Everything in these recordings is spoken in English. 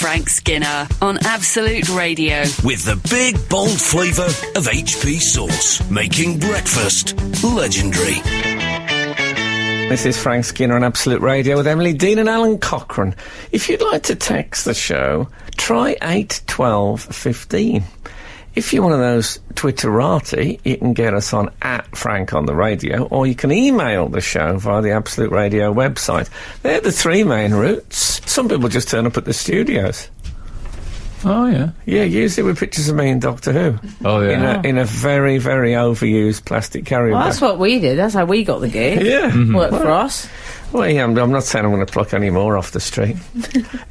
Frank Skinner on Absolute Radio. With the big, bold flavour of HP sauce, making breakfast legendary. This is Frank Skinner on Absolute Radio with Emily Dean and Alan Cochrane. If you'd like to text the show, try 8 12 15. If you're one of those Twitterati, you can get us on @Frank on the Radio, or you can email the show via the Absolute Radio website. They're the three main routes. Some people just turn up at the studios. Oh, yeah. Yeah, usually with pictures of me and Doctor Who. Oh, yeah. In a very, very overused plastic carrier Well, bag. that's what we did. That's how we got the gig. Yeah. Worked for us. Well, yeah, I'm not saying I'm going to pluck any more off the street.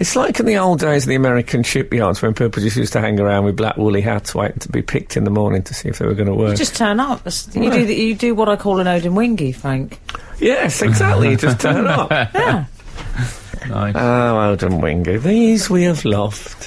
It's like in the old days of the American shipyards when people just used to hang around with black woolly hats waiting to be picked in the morning to see if they were going to work. You just turn up. You do what I call an Odin Wingy, Frank. Yes, exactly. You just turn up. Yeah. Nice. Oh, Odin Winger, these we have loved.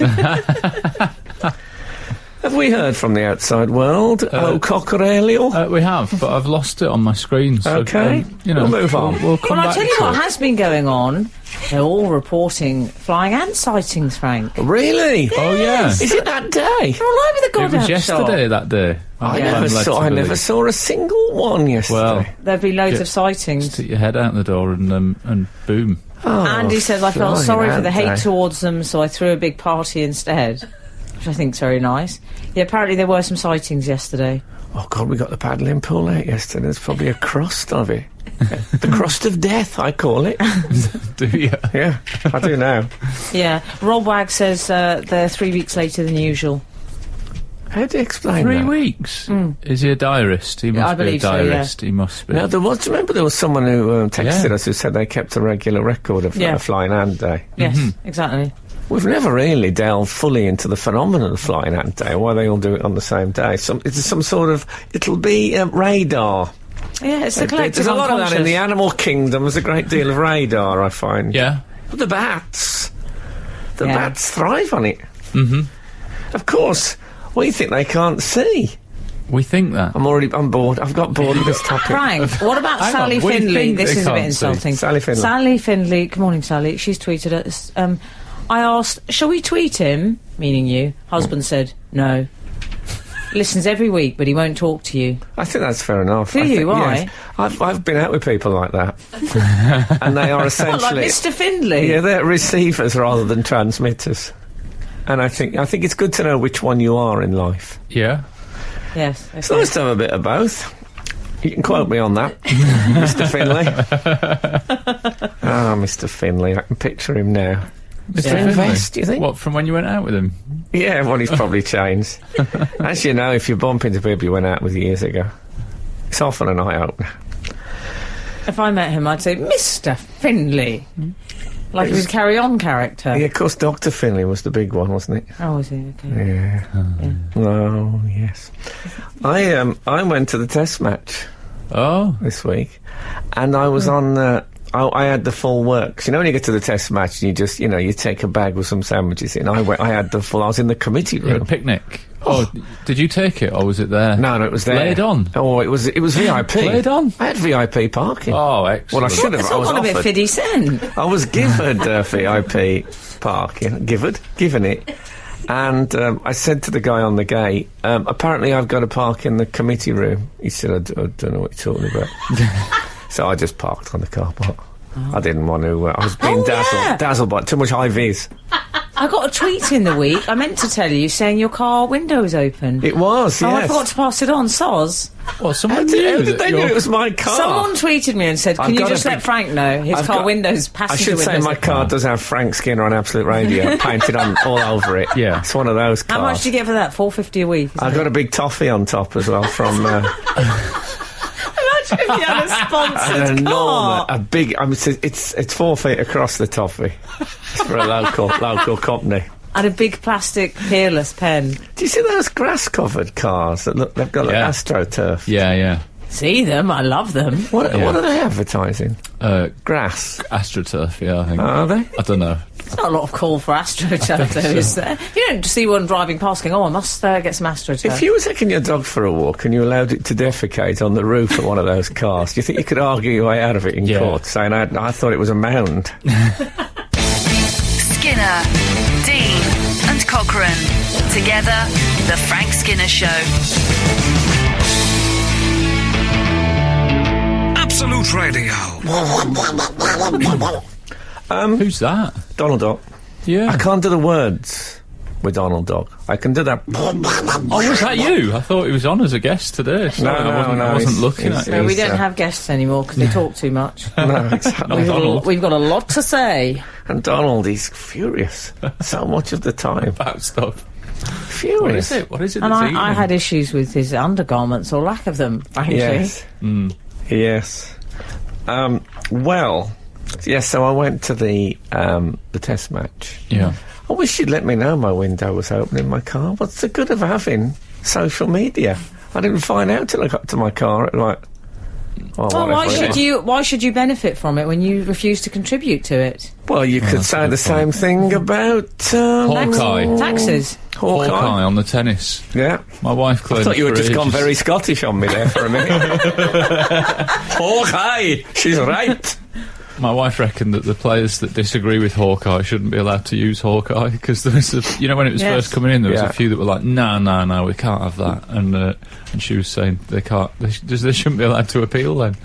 Have we heard from the outside world? Oh, Cockerelio? We have, but I've lost it on my screen. So, Okay. we'll move on. We'll come Well, back I'll tell you to what it. has been going on. They're all reporting flying ant sightings, Frank. Really? Oh, yeah. Is it that day? They're all over the It goddamn was yesterday, that day. I Yeah. never saw a single one yesterday. Well, There've been loads Yeah. of sightings. stick your head out the door and boom. Oh, Andy says, I felt flying sorry for ant the hate day. towards them, so I threw a big party instead. Which I think's very nice. Yeah, apparently there were some sightings yesterday. Oh, God, we got the paddling pool out yesterday. There's probably a crust of it. The crust of death, I call it. Do you? Yeah, I do now. Yeah. Rob Wag says they're 3 weeks later than usual. How do you explain 3 that? weeks? Is he a diarist? He must I be a believe so, yeah. diarist. He must be. Now, remember there was someone who texted Yeah. us who said they kept a regular record of Yeah. Flying Ant Day. Yes, exactly. We've never really delved fully into the phenomenon of Flying Ant Day, why they all do it on the same day. It'll be radar. Yeah, it's the collective There's a lot of that in unconscious. the animal kingdom. There's a great deal of radar, I find. Yeah. But the bats Yeah. bats thrive on it. Mm-hmm. Of course, we think they can't see. We think that. I'm bored. I've got bored of this topic. Frank, what about Hang Sally on, we Findlay? think This they is a bit can't see. insulting. Sally Findlay. Sally Findlay, good morning, Sally. She's tweeted us. I asked, shall we tweet him? Meaning you. Husband said, no. Listens every week, but he won't talk to you. I think that's fair enough. Do I you? think, Why? Yes. I've been out with people like that. And they are Not essentially... like Mr. Findlay. Yeah, they're receivers rather than transmitters. And I think it's good to know which one you are in life. Yeah. Yes. It's nice to have a bit of both. You can quote me on that, Mr. Finlay. Mr. Finlay, I can picture him now. Mr. Yeah. Finlay. Vest, do you think? What, from when you went out with him? Yeah, well, he's probably changed. As you know, if you bump into people you went out with years ago, it's often an eye-opener. If I met him, I'd say, Mr. Findlay. Like he was a Carry On character. Yeah, of course, Dr. Finlay was the big one, wasn't it? Oh, was he? Okay. Yeah. Oh, yes. I went to the test match Oh. this week, and I was on... I had the full works. You know, when you get to the test match, and you just, you take a bag with some sandwiches in. I had the full... I was in the committee You had a room. picnic. Oh, did you take it, or was it there? No, it was there. Laid on? Oh, it was VIP. Laid on? I had VIP parking. Oh, excellent. Well, I should have. It's I all was gone a bit offered. 50 cent. I was given VIP parking. Given it. And I said to the guy on the gate, apparently I've got to park in the committee room. He said, I don't know what you're talking about. So I just parked on the car park. I didn't want to... I was being dazzled by too much high vis. I got a tweet in the week, I meant to tell you, saying your car window is open. It was, Oh, yes. I forgot to pass it on, soz. Well, How someone did they know it was my car? Someone tweeted me and said, I've can you got just a let big- Frank know his I've car got- windows, I passenger should say windows. my car does have Frank Skinner on Absolute Radio painted on all over it. Yeah. It's one of those cars. How much do you get for that? $4.50 a week? I got a big toffee on top as well from... Imagine if you had a sponsored an car. a big... I mean, it's 4 feet across the toffee. It's for a local company. And a big plastic peerless pen. Do you see those grass-covered cars that look? They've got like Yeah. AstroTurf. Yeah. See them, I love them. What are they advertising? Grass. AstroTurf, yeah, I think. Are they? I don't know. There's not a lot of call for AstroTurf, though, is there? You don't see one driving past going, I must get some AstroTurf. If you were taking your dog for a walk and you allowed it to defecate on the roof of one of those cars, do you think you could argue your way out of it in Yeah. court, saying, I thought it was a mound? Skinner, Dean Together, The Frank Skinner Show. Absolute Radio. Who's that? Donald Duck. Yeah. I can't do the words with Donald Duck. I can do that. Oh, was that you? I thought he was on as a guest today. Sorry, I wasn't looking at No, you. we don't have guests anymore because they talk too much. No, exactly. We've got a lot to say. And Donald, he's furious so much of the time. About stuff. Furious. What is it? What is it And that's eating I him? had issues with his undergarments or lack of them, frankly. Yes. Yes. Well, yes, so I went to the test match. Yeah. I wish you'd let me know my window was open in my car. What's the good of having social media? I didn't find out till I got to my car at like... Well, why should you benefit from it when you refuse to contribute to it? Well, you could say the same thing about... Hawkeye. Taxes. Hawkeye on the tennis. Yeah. My wife claimed I thought you had for just gone ages- very Scottish on me there for a minute. Hawkeye! She's right. My wife reckoned that the players that disagree with Hawkeye shouldn't be allowed to use Hawkeye because there was, when it was Yes. first coming in, there was Yeah. a few that were like, no, we can't have that, and she was saying they shouldn't be allowed to appeal then.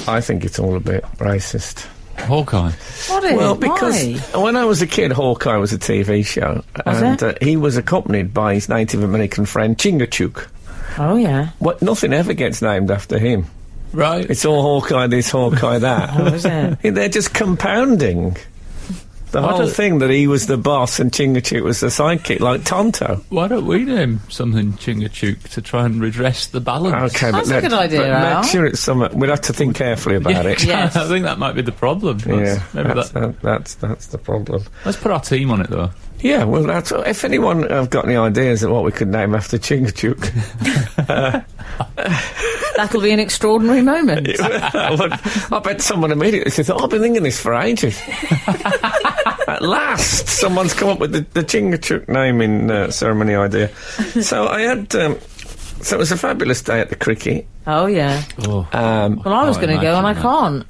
I think it's all a bit racist. Hawkeye. What is Well, it? because Why? when I was a kid, Hawkeye was a TV show, Was and it? he was accompanied by his Native American friend Chingachgook. Oh, yeah. What? Nothing ever gets named after him. Right. It's all Hawkeye this, Hawkeye that. Oh, is it? They're just compounding the Why whole don't- thing that he was the boss and Chingachgook was the sidekick, like Tonto. Why don't we name something Chingachgook to try and redress the balance? Okay, That's a good idea, but Al. make sure it's something. We'd have to think carefully about it. Yes. I think that might be the problem. Yeah, Maybe that's the problem. let's put our team on it though. Yeah, well, that's if anyone have got any ideas of what we could name after Chingachgook, That'll be an extraordinary moment. I bet someone immediately says, "Oh, I've been thinking this for ages." At last, someone's come up with the Chingachgook naming ceremony idea. So I had. So it was a fabulous day at the cricket. Oh, yeah. Oh. Well, I was going to go and I can't.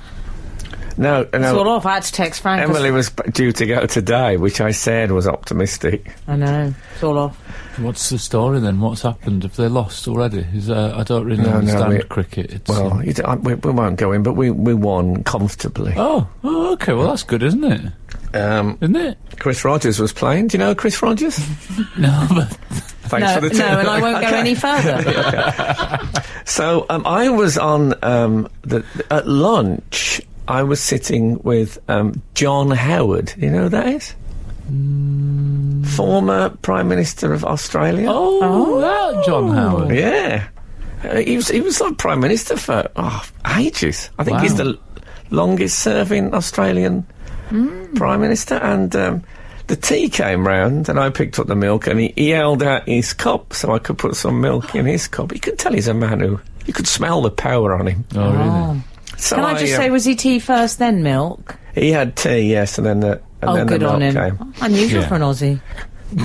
No, It's all off. I had to text Frank. 'cause- Emily was due to go today, which I said was optimistic. I know. It's all off. What's the story then? What's happened? Have they lost already? I don't really understand cricket. It's, Well, we won't go in, but we won comfortably. oh, okay. Well, that's good, isn't it? Isn't it? Chris Rogers was playing. Do you know Chris Rogers? No, but Thanks for the tip. No, and I won't go any further. So I was on at lunch. I was sitting with John Howard. You know who that is? Former Prime Minister of Australia. that John Howard. Yeah. He was like Prime Minister for ages. I think Wow. he's the longest serving Australian Prime Minister. And the tea came round and I picked up the milk and he held out his cup so I could put some milk in his cup. You could tell he's a man who... You could smell the power on him. Oh, really? So Can I just say, was he tea first, then milk? he had tea, yes, and then the Good milk on him. came. Unusual Yeah. for an Aussie.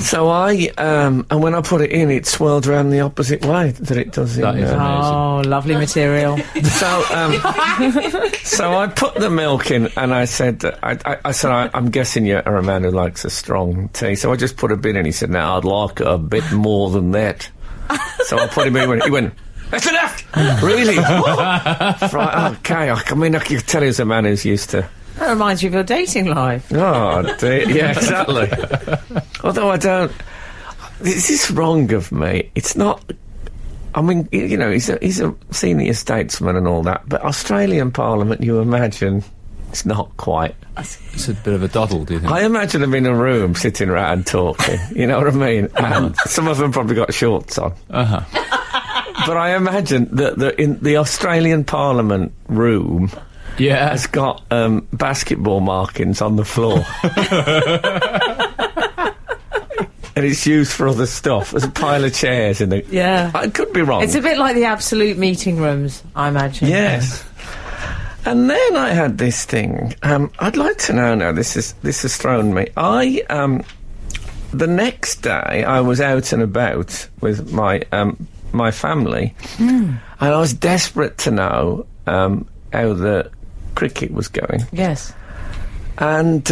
So and when I put it in, it swirled around the opposite way that it does in... That is amazing. Oh, lovely material. So I put the milk in, and I said, I said, I'm guessing you're a man who likes a strong tea. So I just put a bit in. He said, "No, I'd like a bit more than that." So I put him in. He went, "That's enough." Really? Right? Okay. I mean, I can tell he's a man who's used to. That reminds you of your dating life. Oh, dear. Yeah, exactly. Although I don't. This is wrong of me. It's not. I mean, you know, he's a senior statesman and all that, but Australian Parliament, you imagine, it's not quite. It's a bit of a doddle, do you think? I imagine them in a room sitting around talking. You know what I mean? And some of them probably got shorts on. Uh-huh. But I imagine that in the Australian Parliament room Yeah. has got basketball markings on the floor. And it's used for other stuff. There's a pile of chairs in the... Yeah. I could be wrong. It's a bit like the absolute meeting rooms, I imagine. Yes. And then I had this thing. I'd like to know now. This has thrown me. The next day I was out and about with my family, and I was desperate to know how the cricket was going. Yes. And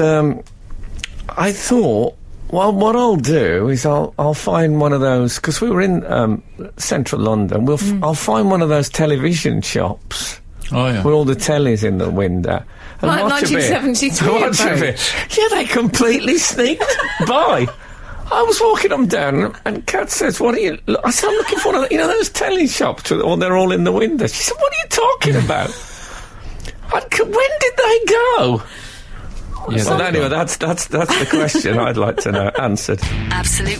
I thought, Well, what I'll do is I'll find one of those, because we were in central London. I'll find one of those television shops. Oh, yeah. With all the tellies in the window. And Like watch a bit. 1973 Watch a bit. Yeah, they completely sneaked by. I was walking them down, and Kat says, "What are you?" I said, "I'm looking for one of those telly shops, they're all in the window." She said, "What are you talking about?" When did they go? Yeah, Well, anyway, that's the question I'd like to know answered. Absolute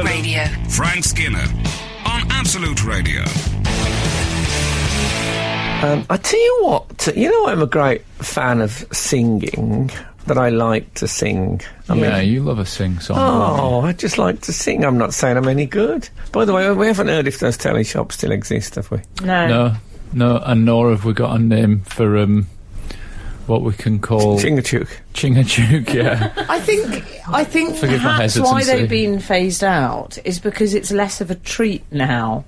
Radio. Frank Skinner on Absolute Radio. I tell you what, I'm a great fan of singing, that I like to sing. I mean, you love a sing song. oh, I just like to sing. I'm not saying I'm any good. By the way, we haven't heard if those telly shops still exist, have we? No. No, and nor have we got a name for what we can call Chingachgook, yeah. I think Forgive my perhaps why hesitancy. they've been phased out is because it's less of a treat now,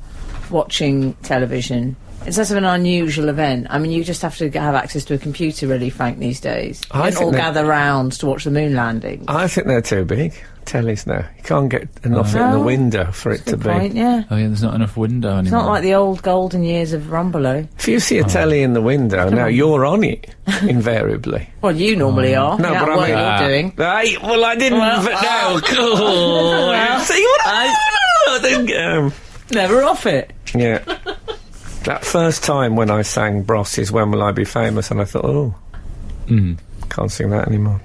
watching television. It's less of an unusual event. I mean, you just have to have access to a computer, really, Frank, these days. You don't all gather round to watch the moon landing. I think they're too big, tellies now. You can't get enough in the window for it to Good be. point, yeah. Oh yeah, there's not enough window anymore. It's not like the old golden years of Rumbelow. If you see a telly in the window, now you're on it, invariably. Well, you normally are. No, yeah, but I what mean- you're doing. Hey, well, I didn't... Well, no, cool. See what I think... Never off it. Yeah. That first time when I sang Bross's When Will I Be Famous, and I thought, can't sing that anymore.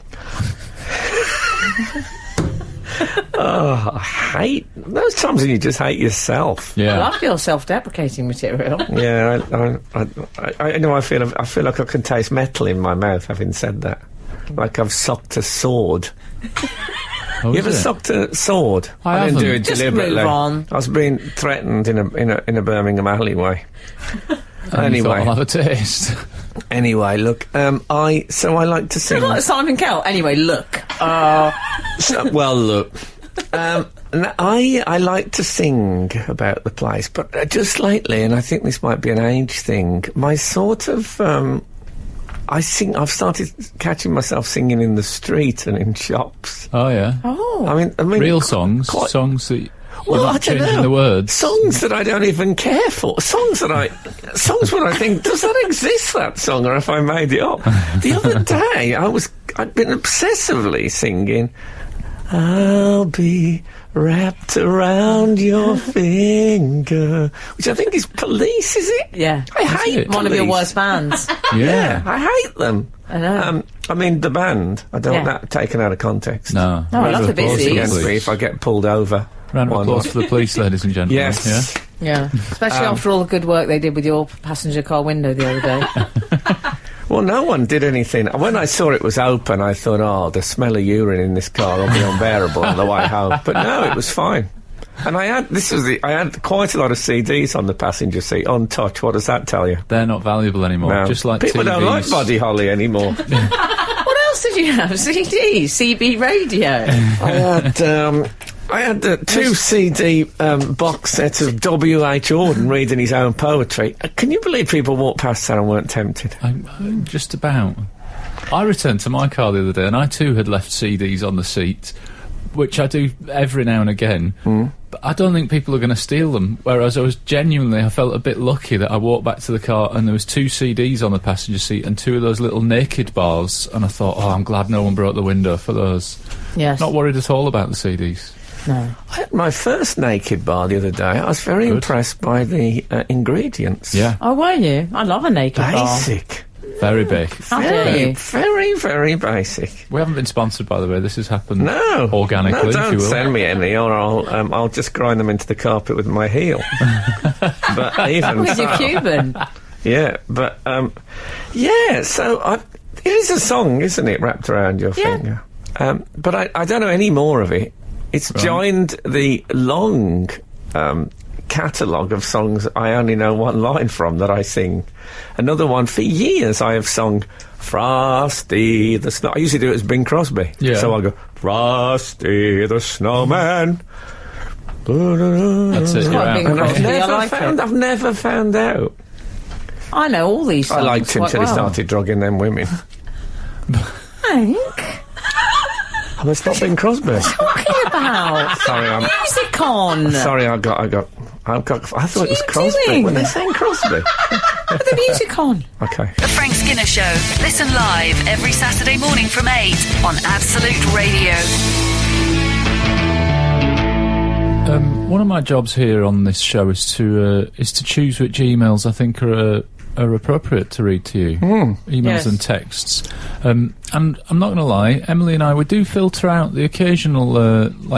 Oh, I hate those times when you just hate yourself. Yeah. Well, I feel self-deprecating material. Yeah, I know. I feel like I can taste metal in my mouth. Having said that, like I've sucked a sword. Oh, You is ever it? sucked a sword? I didn't do haven't. it Just deliberately. move on. I was being threatened in a Birmingham alleyway. And you thought, Anyway, I'll have a taste. anyway, look. I like to sing. Like Simon Cowell. Anyway, look. Well, look. I like to sing about the place, but just lately, and I think this might be an age thing, my sort of I've started catching myself singing in the street and in shops. Oh yeah. Oh. I mean Real songs, quite- songs that well, you're I not don't changing know. the words. Songs that I don't even care for. Songs where I think, does that exist, that song, or have I made it up? The other day, I'd been obsessively singing, I'll be wrapped around your finger, which I think is Police, is it? Yeah. I hate it? One of your Police. worst bands. Yeah, I hate them. I know. I mean, the band. I don't Yeah. want that taken out of context. No. No, I Round love of the applause Busy. for the Against me police. if I get pulled over. Round of Why applause not? for the police, ladies and gentlemen. Yes. Yeah. Especially after all the good work they did with your passenger car window the other day. Well, no one did anything. When I saw it was open, I thought, oh, the smell of urine in this car will be unbearable on the way home. But no, it was fine. And I had quite a lot of CDs on the passenger seat, on touch. What does that tell you? They're not valuable anymore. No. Just like People TVs. don't like Buddy Holly anymore. What else did you have? CDs? CB radio? I had the 2 CD box set of W.H. Auden reading his own poetry. Can you believe people walked past that and weren't tempted? I'm just about. I returned to my car the other day and I too had left CDs on the seat, which I do every now and again. But I don't think people are going to steal them. Whereas I felt a bit lucky that I walked back to the car and there was 2 CDs on the passenger seat and 2 of those little naked bars. And I thought, oh, I'm glad no one broke the window for those. Yes. Not worried at all about the CDs. No. I had my first naked bar the other day. I was very impressed by the ingredients. Yeah, Oh, were you? I love a naked bar. Basic. very big. How dare you? Very, very basic. We haven't been sponsored, by the way. This has happened No. organically, No, if don't you will. send me any, or I'll just grind them into the carpet with my heel. But even With your so, Cuban. yeah. But yeah. So it is a song, isn't it? Wrapped around your Yeah. finger. But I don't know any more of it. It's joined the long catalogue of songs I only know one line from that I sing. Another one, for years I have sung Frosty the Snow. I usually do it as Bing Crosby. Yeah. So I go, Frosty the Snowman. That's it, you're quite out. big. And Crosby, I've never found out. I know all these songs I liked him quite till he well. started drugging them women. Hank? Oh, it's not Bing Crosby. Talking about? Sorry, Music on. Sorry, I thought it was Crosby. doing? When they sang Crosby. Put the music on. Okay. The Frank Skinner Show. Listen live every Saturday morning from 8 on Absolute Radio. One of my jobs here on this show is to choose which emails I think are appropriate to read to you. Emails Yes. and texts. And I'm not going to lie, Emily and I, we do filter out the occasional,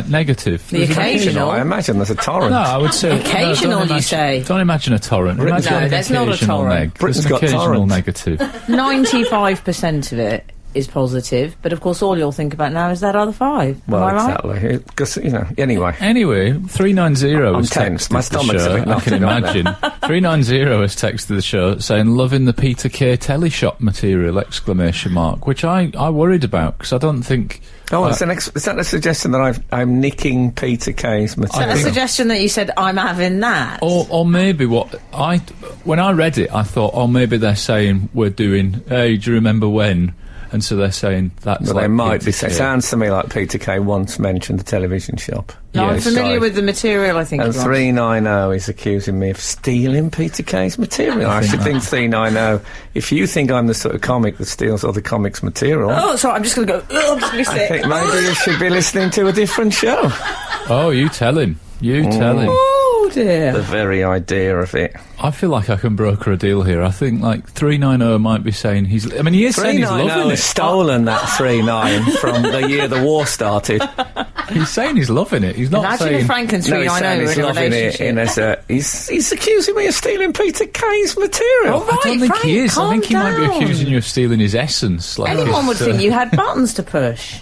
negative. The occasional? I imagine there's a torrent. No, I would say... Occasional, don't you say? Don't imagine a torrent. Britain's Imagine got- an there's not a occasional torrent. There's Britain's an got occasional torrents. negative. 95% of it is positive, but of course all you'll think about now is that other 5. Well, Am I right? exactly. Because, anyway. Anyway, 390 I'm has tense. texted My the stomach's a show. bit I can knotted on there. imagine. 390 has texted the show saying, loving the Peter Kay Telly shop material, ! Which I worried about, because I don't think... Oh, is that a suggestion that I'm nicking Peter Kay's Is that material? a suggestion that you said, I'm having that? Or maybe when I read it, I thought, maybe they're saying we're doing, hey, do you remember when? And so they're saying that's Well, like they might be. Peter It Kay. sounds to me like Peter Kay once mentioned the television shop. No, I'm Yes. familiar with the material, I think And it was. 390 is accusing me of stealing Peter Kay's material. I should think 390, if you think I'm the sort of comic that steals other comics' material, Oh, sorry, I'm just going to go, I'm just going to I sit. think maybe you should be listening to a different show. Oh, you tell him. You tell him. Oh, dear. The very idea of it. I feel like I can broker a deal here. I think, 390 might be saying he is saying he's 390 loving has it. stolen that 39 from the year the war started. He's saying he's loving it. He's not Imagine saying... if Frank and No, he's 390 saying were he's in a loving relationship. it he's accusing me of stealing Peter Kay's material. Oh, right. I don't think Frank, he is. I think he might be calm accusing you of stealing his essence. Anyone would think you had buttons to push.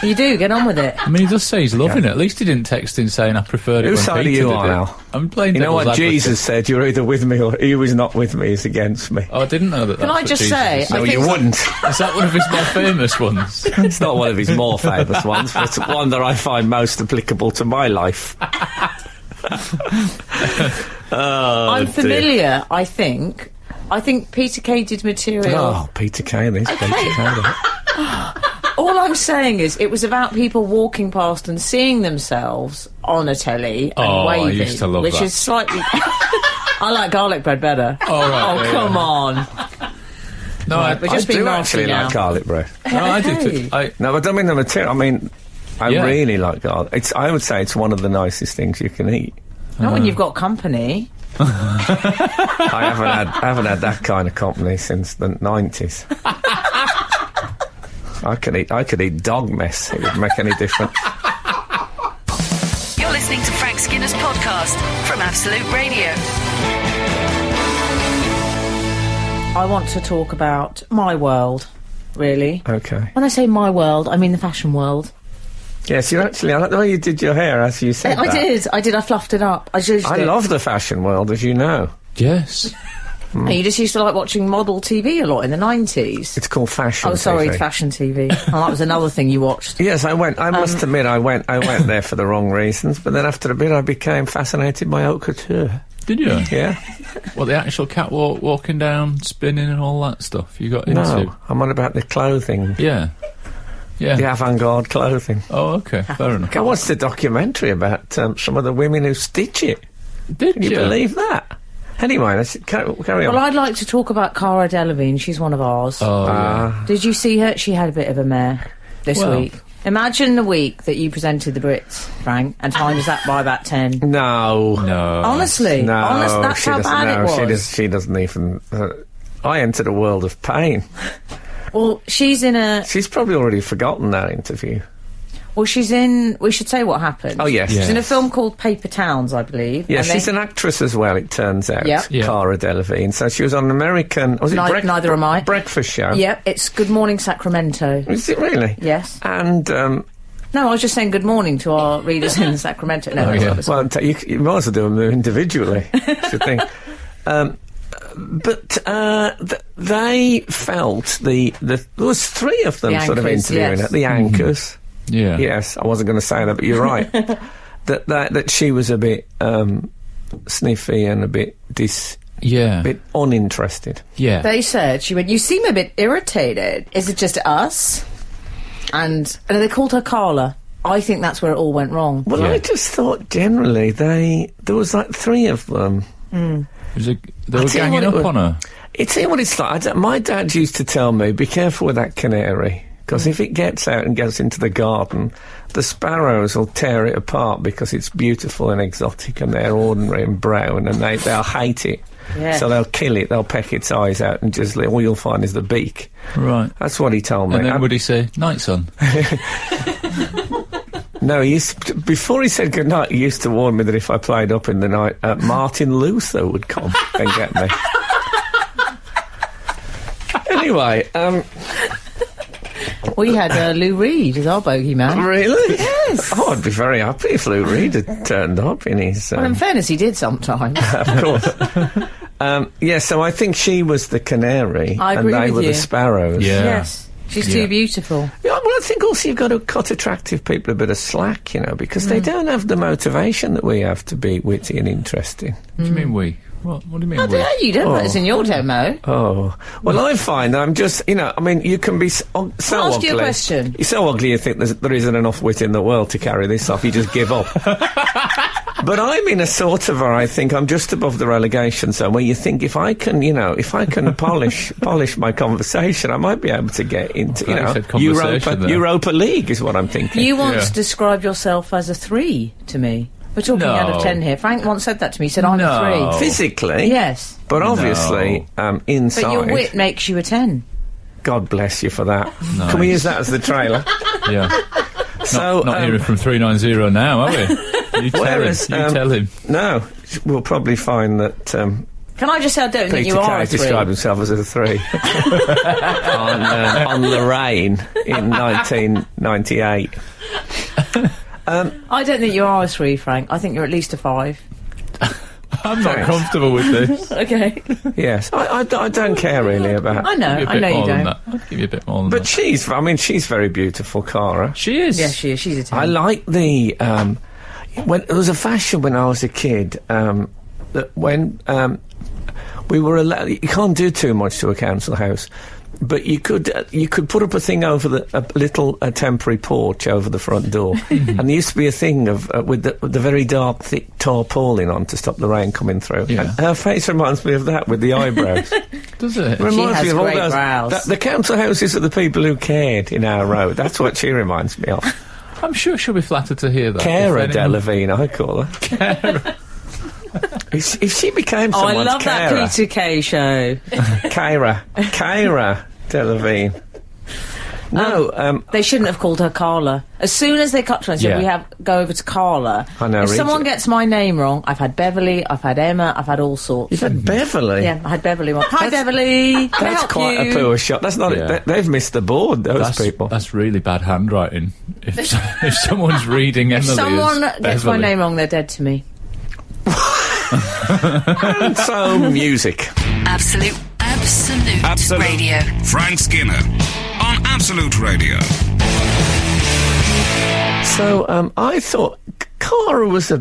You do, get on with it. I mean, he does say he's loving it. At least he didn't text in saying, I preferred it Whose when side are Peter you did on, it." Al? I'm playing You know devil's what advocate. Jesus said? You're either with me or he who's not with me is against me. Oh, I didn't know that. Can I just say, No, I think you wouldn't. Is that one of his more famous ones? It's not one of his more famous ones, but it's one that I find most applicable to my life. I'm dear. familiar, I think Peter Kay did material. Oh, Peter Kay, this Peter Kay. that. All I'm saying is it was about people walking past and seeing themselves on a telly and Oh, I waving, used to love which that. is slightly... I like garlic bread better. Oh, right, Oh, yeah, come yeah. on. No, We're just I being do nasty actually now. like garlic bread. no, I do Okay. too. No, I don't mean the material. I mean, I Yeah. really like garlic. I would say it's one of the nicest things you can eat. Not when you've got company. I haven't had that kind of company since the 90s. I could eat dog mess. It would make any difference. You're listening to Frank Skinner's podcast from Absolute Radio. I want to talk about my world, really. Okay. When I say my world, I mean the fashion world. Yes, you actually. I like the way you did your hair as you said I that. did. I fluffed it up. I love the fashion world, as you know. Yes. You just used to like watching model TV a lot in the 90s. It's called fashion. Oh, sorry, TV. fashion TV. Oh, that was another thing you watched. Yes, I went. I must admit, I went there for the wrong reasons. But then after a bit, I became fascinated by haute couture. Did you? Yeah. What, the actual catwalk, walking down, spinning and all that stuff you got into? No, I'm on about the clothing, Yeah. Yeah. the avant-garde clothing. Oh, okay. Fair enough. I watched a documentary about some of the women who stitch it. Did Can you believe that? Anyway, let's carry on. Well, I'd like to talk about Cara Delevingne. She's one of ours. Oh, yeah. Did you see her? She had a bit of a mare this Well- week. Imagine the week that you presented the Brits, Frank, and times that by about 10. No. No. Honestly, No, that's she how doesn't bad know. it was. She doesn't even... I entered a world of pain. Well, she's in a... She's probably already forgotten that interview. Well, she's in... We should say what happened. Oh, yes. She's in a Yes. film called Paper Towns, I believe. Yeah, and she's they- an actress as well, it turns out. Yep. Yeah. Cara Delevingne. So she was on an American... Was it Neither am I. Breakfast show? Yep, it's Good Morning Sacramento. Is it really? Yes. And... No, I was just saying good morning to our readers in Sacramento. No, that's yeah. what it's- well, you might as well do them individually, I think. But they felt there was three of them The sort of anchors, interviewing yes. her. The anchors. Yeah. Yes, I wasn't going to say that, but you're right. that she was a bit sniffy and a bit Yeah. bit uninterested. Yeah. They said, she went, you seem a bit irritated. Is it just us? and they called her Carla. I think that's where it all went wrong. Well, I just thought generally there was like 3 of them. They were ganging up on her. See what it's like. My dad used to tell me, be careful with that canary, because if it gets out and goes into the garden, the sparrows will tear it apart because it's beautiful and exotic and they're ordinary and brown, and they'll hate it. Yeah. So they'll kill it, they'll peck its eyes out, and just all you'll find is the beak. Right. That's what he told me. And then would he say, night, son? No, before he said goodnight, he used to warn me that if I played up in the night, Martin Luther would come and get me. Anyway, we had Lou Reed as our bogeyman. Really? Yes. Oh, I'd be very happy if Lou Reed had turned up in his... Well, in fairness, he did sometimes. Of course. So I think she was the canary. I agree and they with were you. the sparrows. Yeah. Yes. She's too beautiful. Yeah, well, I think also you've got to cut attractive people a bit of slack, because they don't have the motivation that we have to be witty and interesting. What do you mean we? What do you mean we? You don't put this in your demo. Oh. Well, I find that I'm just, you can be so I'll ask ugly. you a question. You're so ugly you think there isn't enough wit in the world to carry this off. You just give up. But I'm in a sort of, I think I'm just above the relegation zone where you think if I can polish my conversation, I might be able to get into, Europa League is what I'm thinking. You once described yourself as a 3 to me. We're talking out of 10 here. Frank once said that to me. He said, I'm a 3. Physically? Yes. But obviously, inside... But your wit makes you a 10. God bless you for that. Nice. Can we use that as the trailer? Yeah. Not hearing from 390 now, are we? You tell him. No, we'll probably find that... Can I just say I don't think you are a 3? described himself as a 3 on Lorraine in 1998. I don't think you are a 3, Frank. I think you're at least a 5. I'm not comfortable with this. Okay. Yes, I don't care really about... I know you don't. I'll give you a bit more than but that. she's very beautiful, Cara. She is. Yes, she is. She's a 10. I like the... when there was a fashion when I was a kid, that when we were allowed... You can't do too much to a council house, but you could put up a thing over a temporary porch over the front door, and there used to be a thing of with the very dark, thick tarpaulin on to stop the rain coming through. Yeah. And her face reminds me of that with the eyebrows. Does it? Reminds she me has of all great those. brows. The council houses are the people who cared in our road. That's what she reminds me of. I'm sure she'll be flattered to hear that. Cara Delevingne, I call her. Cara. If she became someone's I love Cara, that Peter Kay show. Cara Delevingne. No, they shouldn't have called her Carla. As soon as they cut to her and said, go over to Carla. I know, if someone gets my name wrong, I've had Beverly, I've had Emma, I've had all sorts. You've had Beverly? Yeah, I had Beverly once. Hi, Beverly. Can I That's help quite you? a poor shot. That's not. Yeah. They've missed the board. Those people. That's really bad handwriting. If someone's reading Emily, If someone as gets my Beverly. name wrong, they're dead to me. And so music. Absolute Radio. Frank Skinner on Absolute Radio. So I thought Cara was a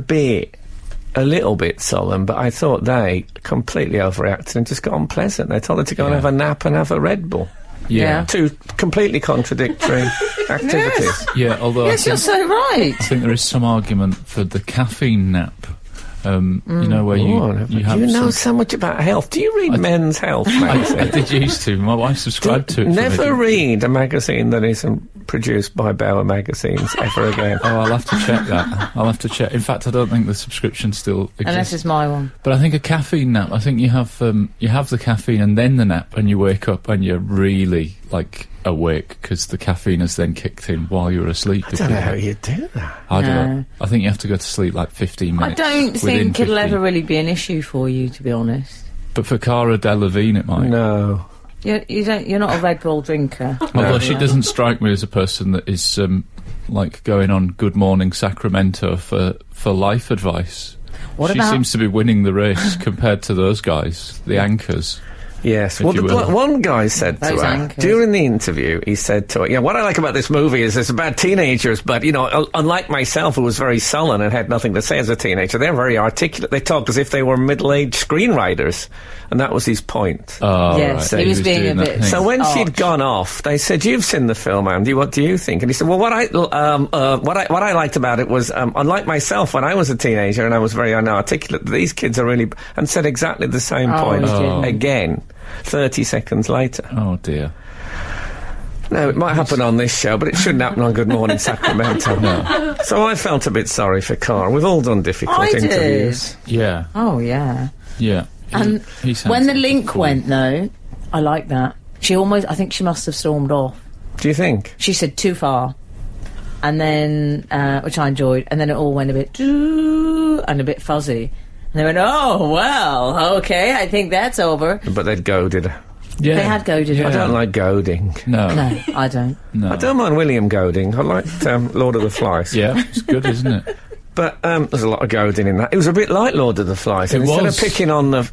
little bit solemn, but I thought they completely overreacted and just got unpleasant. They told her to go and have a nap and have a Red Bull. Yeah. Two completely contradictory activities. Yeah, although Yes, you're so right. I think there is some argument for the caffeine nap. You know, where you have you know so much about health. Do you read Men's Health magazine? I did used to. My wife subscribed to it. Never read a magazine that isn't produced by Bauer Magazines ever again. Oh, I'll have to check that. I'll have to check. In fact, I don't think the subscription still exists. Unless it's my one. But I think a caffeine nap, I think you have the caffeine and then the nap, and you wake up and you're really, awake because the caffeine has then kicked in while you're asleep. I don't know how you do that. I don't know. I think you have to go to sleep 15 minutes. I don't think it'll ever really be an issue for you, to be honest. But for Cara Delevingne, it might. No. You're not a Red Bull drinker. Although she doesn't strike me as a person that is going on Good Morning Sacramento for life advice. She seems to be winning the race compared to those guys, the anchors. Yes, if well, you will. one guy said to Those her, anchors. during the interview, he said to her, what I like about this movie is it's about teenagers, but, unlike myself, who was very sullen and had nothing to say as a teenager, they're very articulate. They talk as if they were middle-aged screenwriters, and that was his point. Oh, Yes, right. he was being doing a that bit- thing. So when Arch. she'd gone off, they said, "You've seen the film, Andy. What do you think?" And he said, "Well, what I liked about it was, unlike myself when I was a teenager and I was very inarticulate, these kids are really..." And said exactly the same point he did. again, 30 seconds later. Oh, dear. No, it might happen on this show, but it shouldn't happen on Good Morning Sacramento. No. So I felt a bit sorry for Cara. We've all done difficult I did. interviews. Yeah. Oh, yeah. Yeah. And He sounds when the like link cool. went, though, I like that. I think she must have stormed off. Do you think? She said too far. And then, which I enjoyed, and then it all went a bit and a bit fuzzy. And they went, oh, well, okay, I think that's over. But they'd goaded her. Yeah. They had goaded her. I don't like goading. No. No, I don't. No. I don't mind William goading. I liked Lord of the Flies. Yeah, it's good, isn't it? But there's a lot of goading in that. It was a bit like Lord of the Flies. It Instead was. of picking on the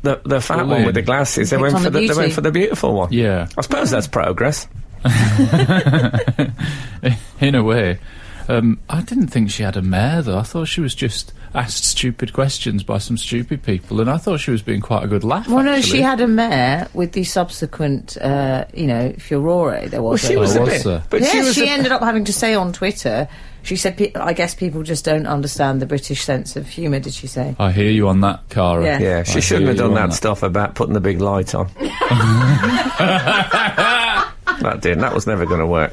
fat one with the glasses, they Picked went on for the they went beauty. for the beautiful one. Yeah. I suppose that's progress. In a way. I didn't think she had a mare, though. I thought she was just asked stupid questions by some stupid people, and I thought she was being quite a good laugh, Well, no, actually. she had a mare with the subsequent, furore there was. Well, she was Oh, a was bit. there? But Yeah, she was ended up having to say on Twitter, she said, I guess people just don't understand the British sense of humour, did she say? I hear you on that, Cara. Yeah. Yeah, she I shouldn't hear have done you on that stuff about putting the big light on. That didn't. That was never going to work.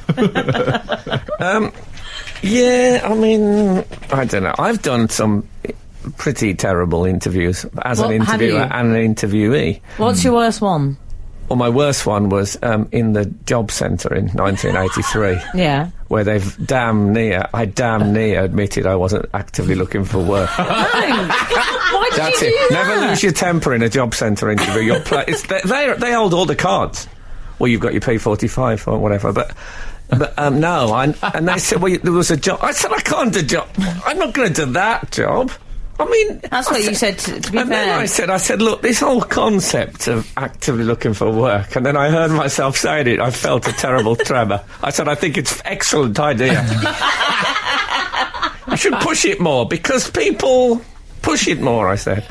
Yeah, I mean, I don't know. I've done some pretty terrible interviews as an What, have interviewer you? and an interviewee. What's your worst one? Well, my worst one was in the job centre in 1983. Yeah. Where they've damn near admitted I wasn't actively looking for work. Why did That's you it. do that? Never lose your temper in a job centre interview. Your they hold all the cards. Well, you've got your P45 or whatever, but no. And they said, well, there was a job. I said, I can't do a job. I'm not going to do that job. I mean, That's what you said, to be and then fair. I said, look, this whole concept of actively looking for work, and then I heard myself saying it, I felt a terrible tremor. I said, I think it's an excellent idea. I should push it more, because people push it more, I said.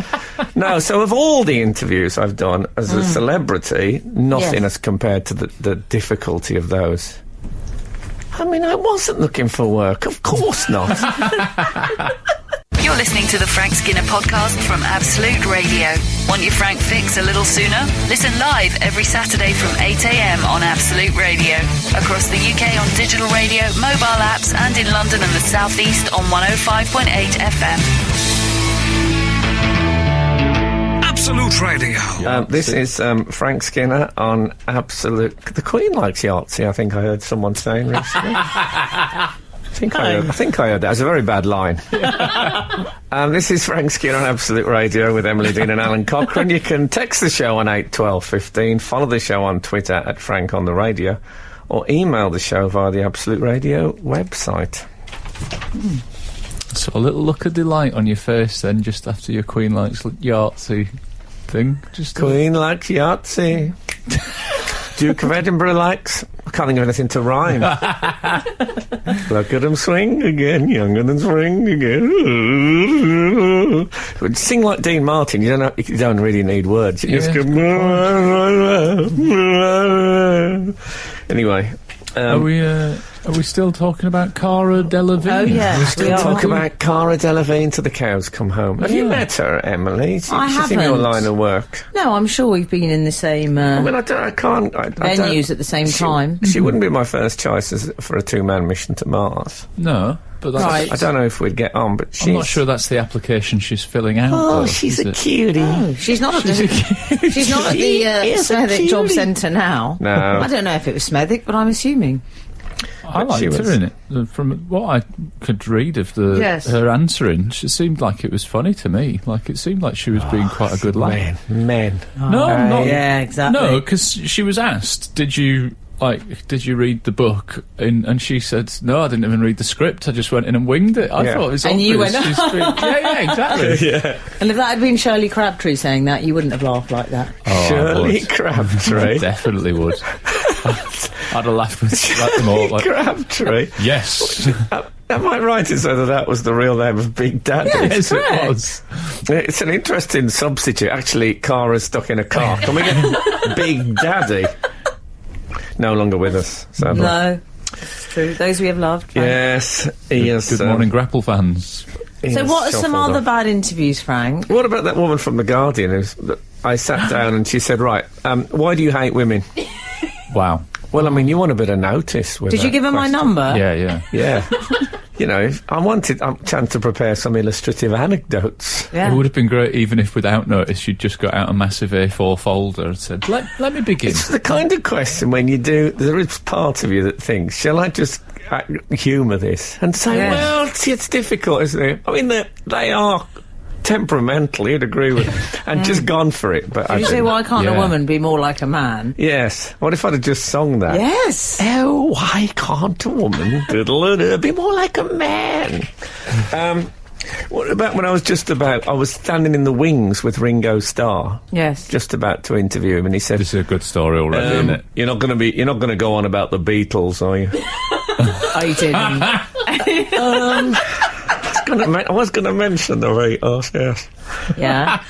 No, so of all the interviews I've done as a celebrity, nothing Yes. as compared to the difficulty of those. I mean, I wasn't looking for work, of course not. You're listening to the Frank Skinner podcast from Absolute Radio. Want your Frank fix a little sooner? Listen live every Saturday from 8 a.m. on Absolute Radio. Across the UK on digital radio, mobile apps, and in London and the South East on 105.8 FM. Absolute Radio. This is Frank Skinner on Absolute... The Queen likes Yahtzee, I think I heard someone saying recently. I think I heard that. It's a very bad line. This is Frank Skinner on Absolute Radio with Emily Dean and Alan Cochrane. You can text the show on 81215, follow the show on Twitter at Frank on the Radio, or email the show via the Absolute Radio website. So a little look of delight on your face then, just after your Queen likes Yahtzee thing. Just Queen likes Yahtzee. Duke of Edinburgh likes... I can't think of anything to rhyme. Look at him swing again, younger than spring again. Sing like Dean Martin. You don't really need words. You just go... Anyway. Are we still talking about Cara Delevingne? Oh, yeah. We still We are. talk about Cara Delevingne till the cows come home. Have you met her, Emily? She's in your haven't. line of work. No, I'm sure we've been in the same I mean, I can't... venues at the same time. She wouldn't be my first choice for a two-man mission to Mars. No, but that's... Right. I don't know if we'd get on, but she's... I'm not sure that's the application she's filling out. Oh, though, she's is a it? cutie. Oh, she's not at the She is a Smethwick Job cutie. Centre now. No. I don't know if it was Smethwick, but I'm assuming. I But she liked her was- in it. From what I could read of Yes. her answering, she seemed like it was funny to me. Like, it seemed like she was being quite a good laugh. Men. No, not... Yeah, exactly. No, because she was asked, did you like, did you read the book? And she said, no, I didn't even read the script. I just went in and winged it. I thought it was and obvious. you went, yeah, exactly. Yeah. And if that had been Shirley Crabtree saying that, you wouldn't have laughed like that. Oh, Shirley Crabtree. Definitely would. I'd have laughed with them all. Like, Crabtree. yes. Am I right in saying that was the real name of Big Daddy? Yes, correct. it was. It's an interesting substitute. Actually, Cara's stuck in a car. Can we get Big Daddy? No longer with us. Sadly. No, it's true. Those we have loved. Frank. Yes, he is. Good morning, Grapple fans. So what are some other bad interviews, Frank? What about that woman from The Guardian? I sat down and she said, right, why do you hate women? Wow. Well, I mean, you want a bit of notice with Did you that give her my question. number? Yeah. Yeah. You know, I wanted a chance to prepare some illustrative anecdotes. Yeah. It would have been great even if without notice you'd just got out a massive A4 folder and said, let me begin. It's the kind of question when you do, there is part of you that thinks, shall I just humour this? And say, Yeah. well, it's difficult, isn't it? I mean, they are temperamental, you'd agree with and just gone for it. But Did you say, why can't a woman be more like a man? Yes. What if I'd have just sung that? Yes. Oh, why can't a woman be more like a man? What about when I was standing in the wings with Ringo Starr, Yes. just about to interview him, and he said, This is a good story already, isn't it? You're not going to go on about the Beatles, are you? I didn't. I was going to mention the Beatles, yes. Yeah.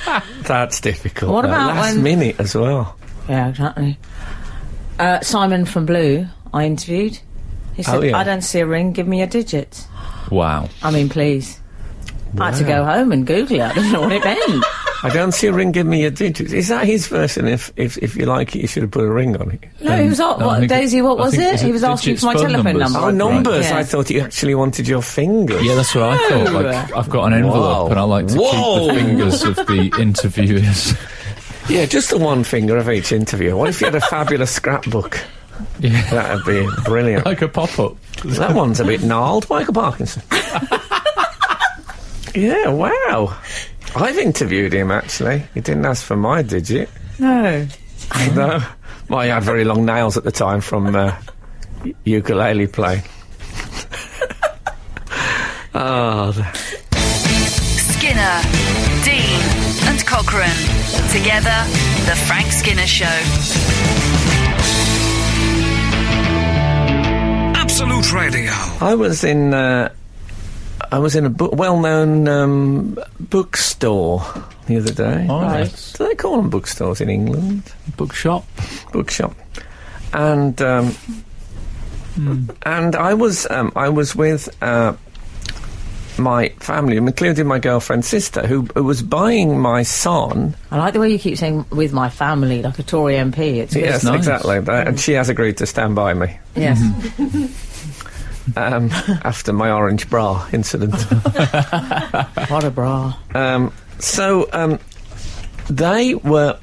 That's difficult. What about last when- minute as well? Yeah, exactly. Simon from Blue, I interviewed. He said, Oh, yeah. I don't see a ring, give me your digits. Wow. I mean, please. I had to go home and Google it. I didn't know what it meant. I don't see a ring, give me your digits. Is that his version? If you like it, you should have put a ring on it. No, he was I think Daisy, what I was think- it? is He it was asking digits, for my phone telephone numbers? number. Oh, numbers. Yeah. I thought you actually wanted your fingers. Yeah, that's what I thought. Like, I've got an envelope Whoa. and I like to Whoa. keep the fingers of the interviewers. Yeah, just the one finger of each interview. What if you had a fabulous scrapbook? Yeah. That'd be brilliant. Like a pop-up. That one's a bit gnarled. Michael Parkinson. Yeah, wow. I've interviewed him, actually. He didn't ask for my digit. No. No. Well, he had very long nails at the time from ukulele playing. Skinner, Dean, and Cochrane. Together, The Frank Skinner Show. Absolute Radio. I was in a well-known bookstore the other day. Oh, Right. nice. Do they call them bookstores in England? Bookshop. Bookshop. And and I was with my family, including my girlfriend's sister, who was buying my son. I like the way you keep saying with my family, like a Tory MP. It's good. Yes, nice. exactly. And she has agreed to stand by me Yes. after my orange bra incident. What a bra. They were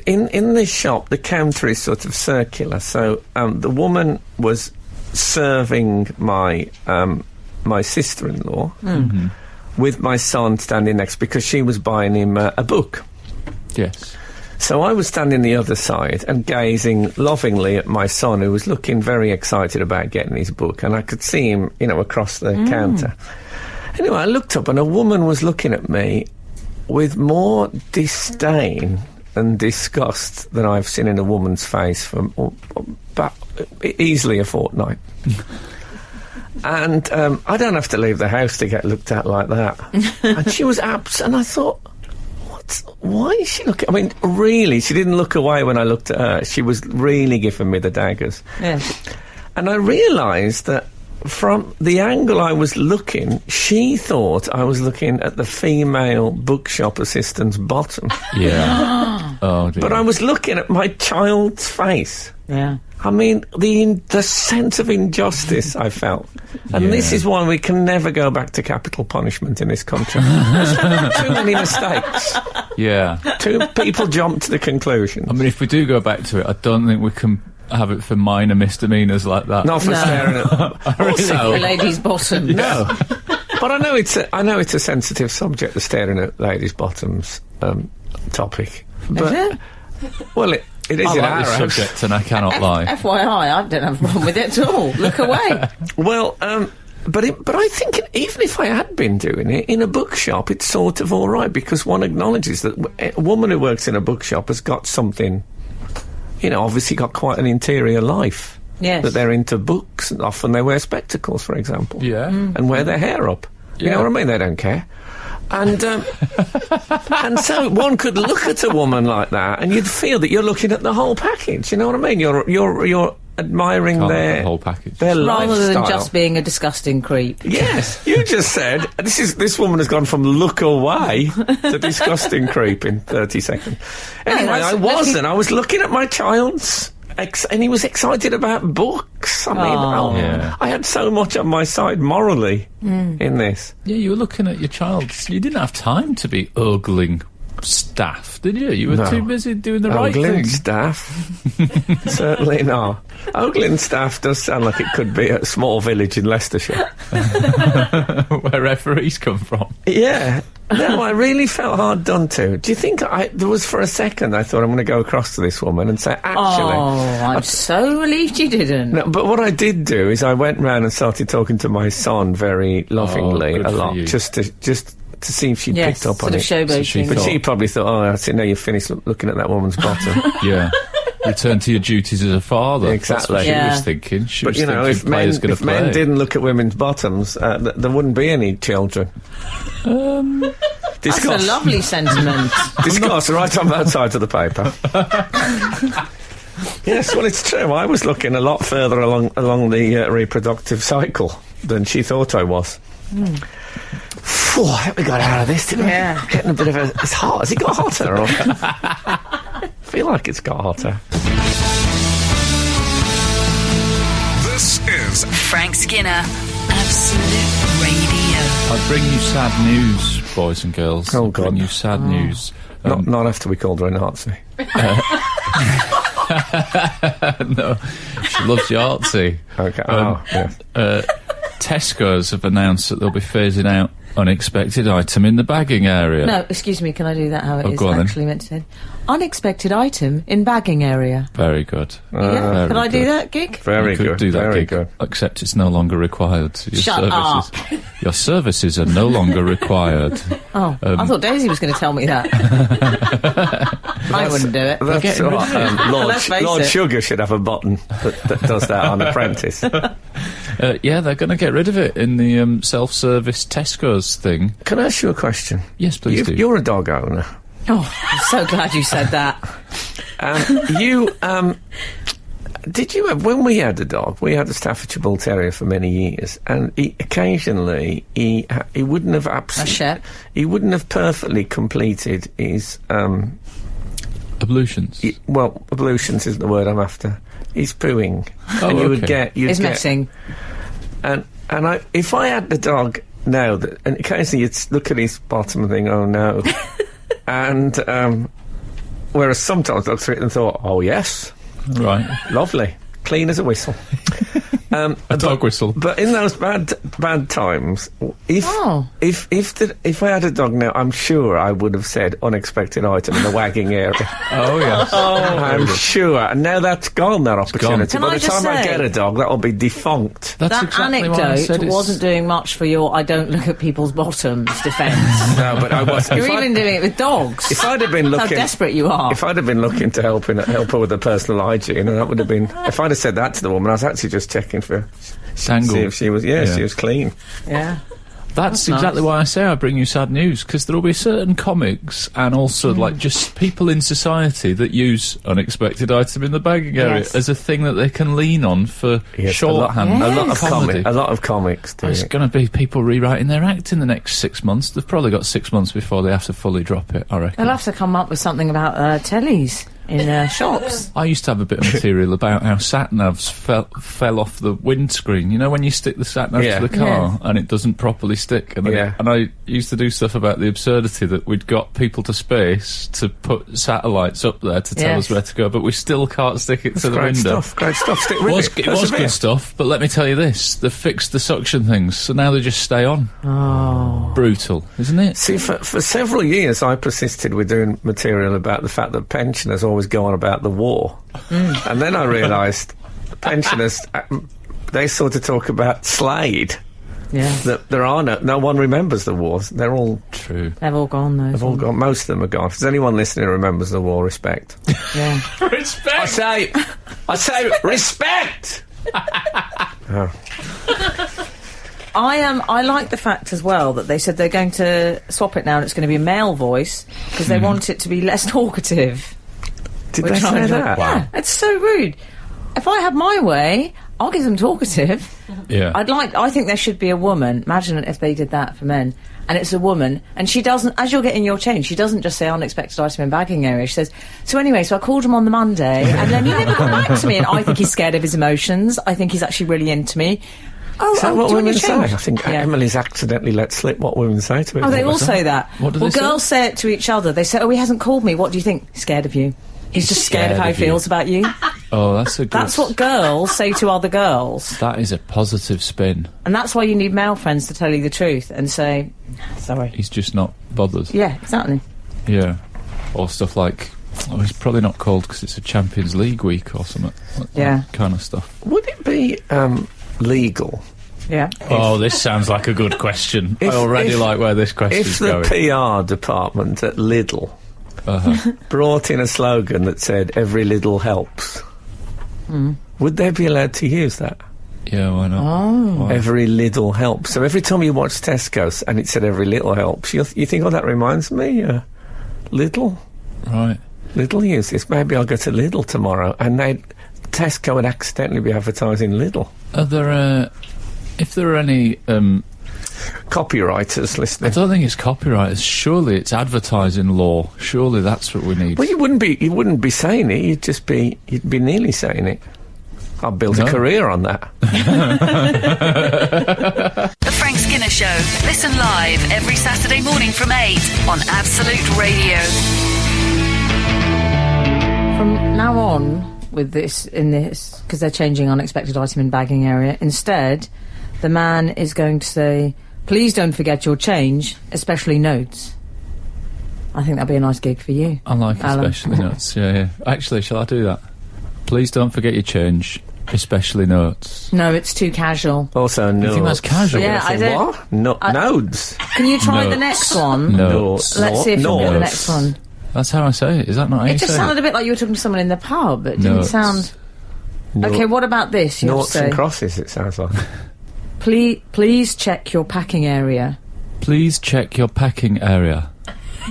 in this shop. The counter is sort of circular, so the woman was serving my my sister-in-law with my son standing next, because she was buying him a book. Yes. So I was standing the other side and gazing lovingly at my son, who was looking very excited about getting his book, and I could see him, across the counter. Anyway, I looked up and a woman was looking at me with more disdain and disgust than I've seen in a woman's face for about easily a fortnight. And I don't have to leave the house to get looked at like that. And she was and I thought, why is she looking? I mean, really, she didn't look away when I looked at her. She was really giving me the daggers. Yes. And I realised that from the angle I was looking, she thought I was looking at the female bookshop assistant's bottom. Yeah. Oh, dear. But I was looking at my child's face. Yeah. I mean, the sense of injustice I felt. And this Yeah. is why we can never go back to capital punishment in this country. There's too many mistakes. Yeah. Too people jump to the conclusion. I mean, if we do go back to it, I don't think we can have it for minor misdemeanours like that. Not for staring at The Also, lady's bottom. no. But I know it's a sensitive subject, the staring at ladies' bottoms topic. But Is it? well, It is I in like our this house. subject, and I cannot lie. FYI, I don't have a problem with it at all. Look away. Well, but I think even if I had been doing it in a bookshop, it's sort of all right, because one acknowledges that a woman who works in a bookshop has got something, obviously got quite an interior life. Yes. That they're into books, and often they wear spectacles, for example. Yeah. And wear their hair up. You know what I mean? They don't care. And and so one could look at a woman like that, and you'd feel that you're looking at the whole package. You know what I mean? You're admiring Can't their look at the whole package. their Rather lifestyle. than just being a disgusting creep. Yes, you just said this woman has gone from look away to disgusting creep in 30 seconds. Anyway, that's- I wasn't. I was looking at my child's. And he was excited about books. I mean, Yeah. I had so much on my side morally in this. Yeah, you were looking at your child. You didn't have time to be ogling staff, did you? You were No. too busy doing the right Ogling thing. staff? Certainly not. Ogling staff does sound like it could be a small village in Leicestershire. Wherever he's come from. Yeah. No, I really felt hard done to. Do you think there was for a second I thought I'm going to go across to this woman and say, actually... Oh, I'm so relieved you didn't. No, but what I did do is I went round and started talking to my son very lovingly good a for lot, you. just to see if she Yes, picked up sort on of it. showboating. But she probably thought, oh, that's it, now you've finished looking at that woman's bottom. Yeah. Return to your duties as a father. Exactly. That's what she Yeah. was thinking. She But, was thinking if players going to play. men didn't look at women's bottoms, there wouldn't be any children. That's a lovely sentiment. Discuss right on both sides of the paper. Yes, well, it's true. I was looking a lot further along the reproductive cycle than she thought I was. Phew, I hope we got out of this, didn't we? Yeah. Getting a bit of it's hot. Has it got hotter? Or? I feel like it's got hotter. This is Frank Skinner, Absolute Radio. I'd bring you sad news, boys and girls. Oh, I'd God. bring you sad news. Not after we called her a Nazi. No, she loves Yahtzee. Okay. Yes. Tesco's have announced that they'll be phasing out unexpected item in the bagging area. No, excuse me, can I do that how it is go on then. actually meant to say? Unexpected item in bagging area. Very good. Yeah, very can I do good. that, Gig? Very You could good. do that Very gig, good. except it's no longer required. So your Shut services, your services are no longer required. Oh, I thought Daisy was going to tell me that. I wouldn't do it. That's getting rid what, of Let's face Lord it. Sugar should have a button that does that on Apprentice. Yeah, they're going to get rid of it in the self-service Tesco's thing. Can I ask you a question? Yes, please do. You're a dog owner. Oh, I'm so glad you said that. Did you have, when we had a dog, we had a Staffordshire Bull Terrier for many years, and occasionally he wouldn't have A Shep. he wouldn't have perfectly completed his Ablutions. ablutions isn't the word I'm after. He's pooing, and you would okay. you'd It's get, messing. and if I had the dog now, and occasionally you'd look at his bottom and think, oh no, and whereas sometimes dogs looked at it and thought, oh yes, Right. lovely, clean as a whistle. A dog whistle. But in those bad times, if I had a dog now, I'm sure I would have said unexpected item in the wagging area. Oh, yes. I'm sure. And now that's gone, that opportunity. Can By I the just time I say- get a dog, that'll be defunct. That's That exactly what I said. anecdote wasn't doing much for your I don't look at people's bottoms defence. No, but I was. You're even doing it with dogs. If I'd have been How looking, desperate you are. if I'd have been looking to help her with her personal hygiene, and that would have been. If I'd have said that to the woman, I was actually just checking for. Tangle. See if she was. Yeah, Yeah. she was clean. Yeah. That's That's exactly nice. why I say I bring you sad news, because there will be certain comics and also like just people in society that use unexpected item in the bagging area Yes. as a thing that they can lean on for Yes, shorthand. Yes. A lot of comedy. a lot of comics do There's it. going to be people rewriting their act in the next 6 months. They've probably got 6 months before they have to fully drop it, I reckon. They'll have to come up with something about Tellys in shops. I used to have a bit of material about how sat-navs fell off the windscreen. You know when you stick the sat-nav Yeah. to the car Yeah. and it doesn't properly stick? And, then Yeah. and I used to do stuff about the absurdity that we'd got people to space to put satellites up there to tell Yes. us where to go, but we still can't stick it to the Great window. stuff. Great stuff. Stick with It was Persevere. good stuff, but let me tell you this, they've fixed the suction things, so now they just stay on. Oh. Brutal, isn't it? See, for several years I persisted with doing material about the fact that pensioners always go on about the war. And then I realised pensioners, they sort of talk about Slade. Yeah. That there are no one remembers the wars. They're all True. They've all gone, though. They've all gone. Most of them are gone. If there's anyone listening who remembers the war, respect. Yeah. Respect! I say, respect! Oh. I like the fact as well that they said they're going to swap it now and it's going to be a male voice because they want it to be less talkative. Did they say that? Yeah, it's so rude. If I had my way, I'll give them talkative. Yeah. I think there should be a woman. Imagine if they did that for men. And it's a woman, and she doesn't, as you're getting your change, she doesn't just say unexpected item in bagging area. She says, so I called him on the Monday, and then he never got back to me, and I think he's scared of his emotions. I think he's actually really into me. Is that what women say? I change? think Emily's accidentally let slip what women say to each other. Oh, they all say that. What do well, they say? girls say it to each other. They say, he hasn't called me. What do you think? Scared of you. He's just scared of how he feels about you. Oh, that's a good... That's what girls say to other girls. That is a positive spin. And that's why you need male friends to tell you the truth and say, sorry. He's just not bothered. Yeah, exactly. Yeah. Or stuff like, he's probably not called because it's a Champions League week or something. That kind of stuff. Would it be legal? Yeah. Oh, this sounds like a good question. I already like where this question's going. If the PR department at Lidl brought in a slogan that said, every Lidl helps, would they be allowed to use that? Yeah, why not? Oh. Why? Every little helps. So every time you watch Tesco's and it said every little helps, you think, oh, that reminds me, Lidl? Right. Lidl use this. Maybe I'll go to Lidl tomorrow. And Tesco would accidentally be advertising Lidl. Are there, if there are any... copywriters listening. I don't think it's copywriters. Surely it's advertising law. Surely that's what we need. Well, you wouldn't be saying it. You'd be nearly saying it. I'll build a career on that. The Frank Skinner Show. Listen live every Saturday morning from 8 on Absolute Radio. From now on, with this, because they're changing unexpected item in bagging area, instead, the man is going to say, please don't forget your change, especially notes. I think that'd be a nice gig for you. I like Alan. especially notes. Yeah. Actually, shall I do that? Please don't forget your change, especially notes. No, it's too casual. Also, notes. You think that's casual? Yeah, I don't... What? Nodes. Can you try the Notes. next one? Notes. Let's see if you'll get the next one. That's how I say it. Is that not how you It just say sounded a bit like you were talking to someone in the pub. It didn't Notes. sound... Okay, what about this? You have to Noughts say, and crosses, it sounds like. Please check your packing area. Please check your packing area.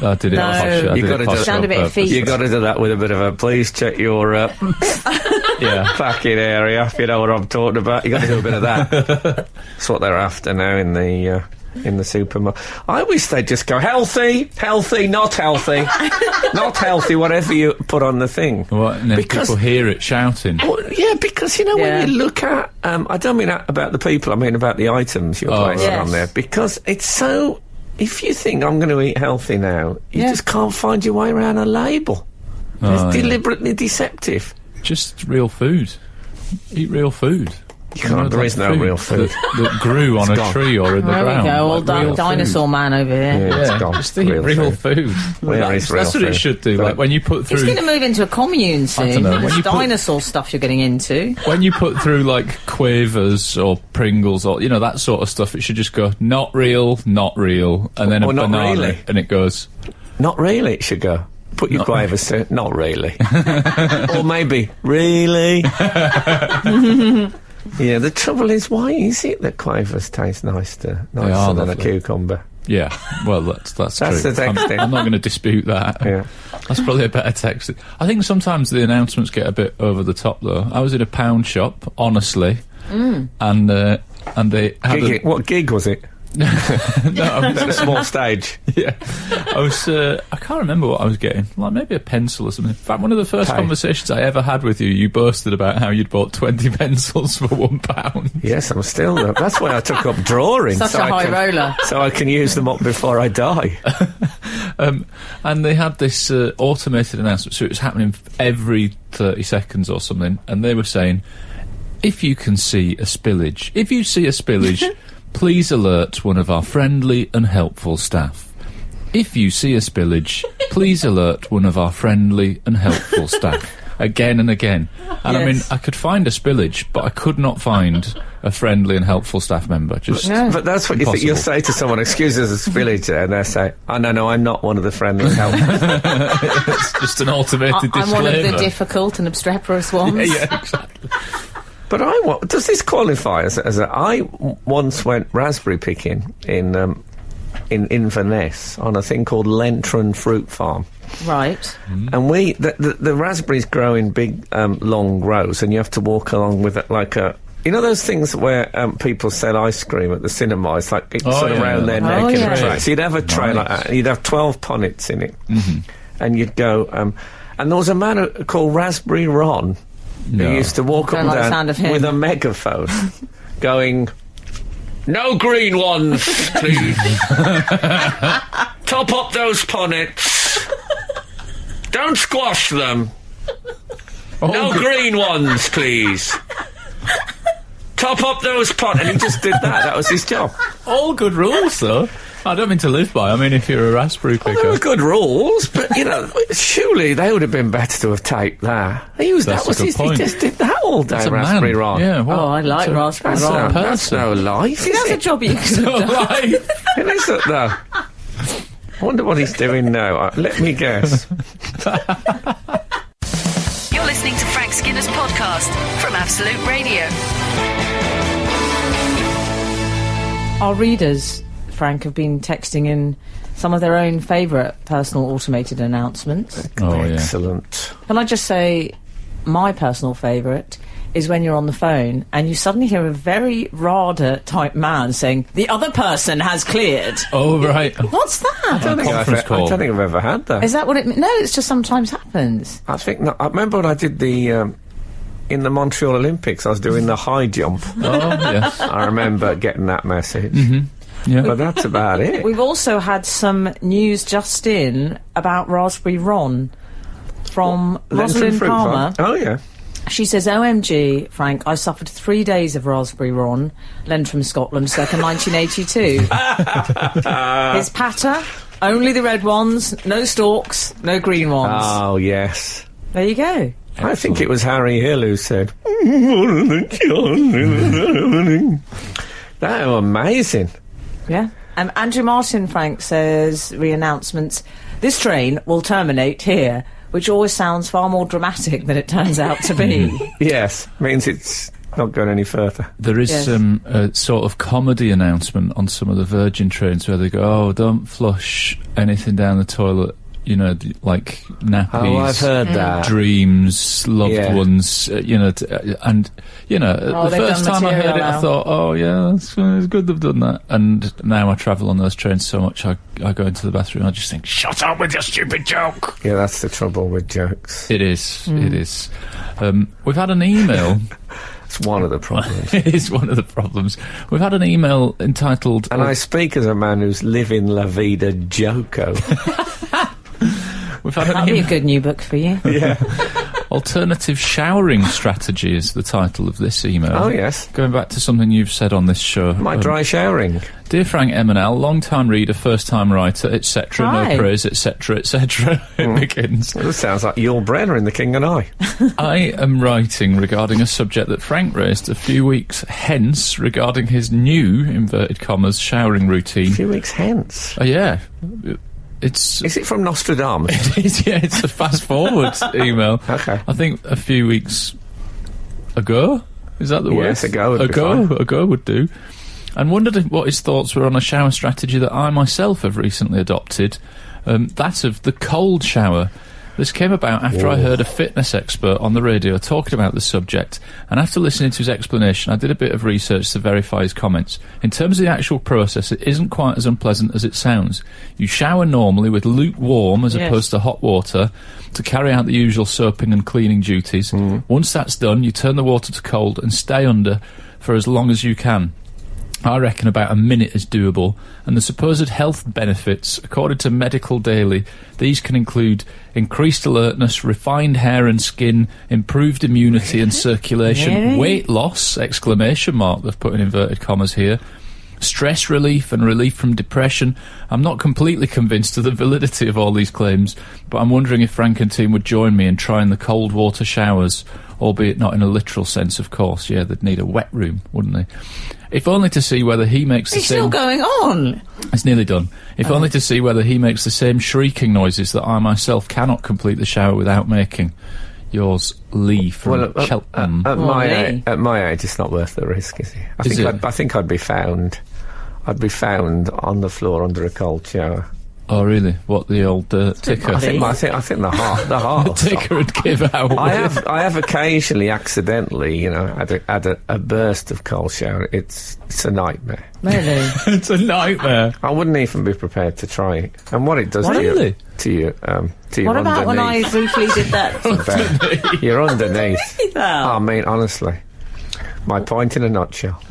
I did it. No. You've got to do Sound a bit effete. You've got to do that with a bit of a, please check your packing area, if you know what I'm talking about. You've got to do a bit of that. That's what they're after now in the supermarket. I wish they'd just go, healthy, not healthy. Not healthy, whatever you put on the thing. What, and then people hear it shouting. Well, yeah, because, when you look at... I don't mean about the people, I mean about the items you're placing yes. on there. Because it's so... If you think I'm going to eat healthy now, you just can't find your way around a label. It's deliberately deceptive. Just real food. Eat real food. There is no real food. That grew on a tree or in the ground. There we go, like old dinosaur man over here. Yeah, it's gone. Just eat real food. That's what it should do. Like when you put through... It's going to move into a commune soon. don't know. It's dinosaur stuff you're getting into. When you put through like Quavers or Pringles or that sort of stuff, it should just go not real, and then a not banana, really. and it goes Not really, it should go. Put your quavers to not really. Or maybe really. Yeah, the trouble is, why is it that quavers taste nicer than a lovely. cucumber? Yeah, well, that's true. the texting. I'm not going to dispute that. Yeah. That's probably a better text. I think sometimes the announcements get a bit over the top, though. I was in a pound shop, honestly, and they had What gig was it? no, At a small stage. yeah. I can't remember what I was getting. Like maybe a pencil or something. In fact, one of the first conversations I ever had with you, you boasted about how you'd bought 20 pencils for £1. Yes, I'm still... That's why I took up drawing. Such a high roller. So I can use them up before I die. And they had this automated announcement, so it was happening every 30 seconds or something, and they were saying, if you see a spillage, please alert one of our friendly and helpful staff. If you see a spillage, please alert one of our friendly and helpful staff. Again and again. And I mean, I could find a spillage, but I could not find a friendly and helpful staff member. Just But that's what you think you'll say to someone, excuse us, a spillage there, and they'll say, oh, no, I'm not one of the friendly and helpful. It's just an automated disclaimer. I'm one of the difficult and obstreperous ones. Yeah, exactly. But does this qualify as I once went raspberry picking in Inverness on a thing called Lentron Fruit Farm. Right. And the raspberries grow in big, long rows, and you have to walk along with it like a... You know those things where people sell ice cream at the cinema? It's like it's sort of around their neck in a tray. So you'd have a tray like that, and you'd have 12 punnets in it. And you'd go... and there was a man called Raspberry Ron who used to walk up and down with a megaphone going... No green ones, please. Top up those punnets. Don't squash them. No green ones, please. Top up those punnets. And he just did that. That was his job. All good rules, though. I don't mean to live by. I mean, if you're a raspberry picker. Well, there were good rules, but, you know, surely they would have been better to have taped that. He just did that all day, Raspberry Ron. Yeah, well, I like Raspberry Ron. That's no life. See, that's a job you could have done. It isn't, though. I wonder what he's doing now. Let me guess. You're listening to Frank Skinner's podcast from Absolute Radio. Our readers, Frank, have been texting in some of their own favourite personal automated announcements. Excellent. Can I just say, my personal favourite is when you're on the phone and you suddenly hear a very RADA type man saying, the other person has cleared. Oh, right. What's that? I don't think I've ever had that. Is that what it means? No, it's just sometimes happens. I think not. I remember when I did the... in the Montreal Olympics, I was doing the high jump. Oh, yes. I remember getting that message. Yeah. But that's about it. We've also had some news just in about Raspberry Ron from Rosalind Palmer. Oh, yeah. She says, OMG, Frank, I suffered 3 days of Raspberry Ron, lent from Scotland, circa 1982. His patter, only the red ones, no stalks, no green ones. Oh, yes. There you go. Excellent. I think it was Harry Hill who said, that was amazing. Yeah. Andrew Martin, Frank, says, re-announcements, this train will terminate here, which always sounds far more dramatic than it turns out to be. Yes, means it's not going any further. There is a sort of comedy announcement on some of the Virgin trains where they go, oh, don't flush anything down the toilet, you know, like nappies. Oh, I've heard that. Dreams, loved ones, you know, and, you know, the first time I heard it, I thought, oh, yeah, it's good they've done that. And now I travel on those trains so much, I go into the bathroom and I just think, shut up with your stupid joke. Yeah, that's the trouble with jokes. It is, it is. We've had an email... It's one of the problems. It is one of the problems. We've had an email entitled... And I speak as a man who's living La Vida Joko. That'd be a good new book for you. Yeah. Alternative showering strategy is the title of this email. Oh, yes. Going back to something you've said on this show. My dry showering. Dear Frank M&L, long-time reader, first-time writer, etc., no praise, etc., etc. It begins. Well, this sounds like Yul Brynner in The King and I. I am writing regarding a subject that Frank raised a few weeks hence regarding his new, inverted commas, showering routine. A few weeks hence? Oh, yeah. Is it from Nostradamus? It is, yeah, it's a fast-forward email. Okay. I think a few weeks ago? Is that the word? Yes, ago would do. And wondered what his thoughts were on a shower strategy that I myself have recently adopted, that of the cold shower. This came about after I heard a fitness expert on the radio talking about the subject, and after listening to his explanation, I did a bit of research to verify his comments. In terms of the actual process, it isn't quite as unpleasant as it sounds. You shower normally with lukewarm as opposed to hot water to carry out the usual soaping and cleaning duties. Once that's done, you turn the water to cold and stay under for as long as you can. I reckon about a minute is doable, and the supposed health benefits, according to Medical Daily, these can include increased alertness, refined hair and skin, improved immunity and circulation, weight loss, exclamation mark, they've put in inverted commas here, stress relief and relief from depression. I'm not completely convinced of the validity of all these claims, but I'm wondering if Frank and team would join me in trying the cold water showers, albeit not in a literal sense, of course. Yeah, they'd need a wet room, wouldn't they? If only to see whether he makes the It's same... still going on. It's nearly done. If only to see whether he makes the same shrieking noises that I myself cannot complete the shower without making. Yours, Lee from Cheltenham. At my age, it's not worth the risk, is it? I think I'd be found. I'd be found on the floor under a cold shower. Oh, really? What, the old ticker? I think the heart. The ticker would give out. I have occasionally, accidentally, had a burst of cold shower. It's a nightmare. Really? It's a nightmare. I wouldn't even be prepared to try it. And what it does to your what about when I briefly did that? You're underneath. That? I mean, honestly, my point in a nutshell.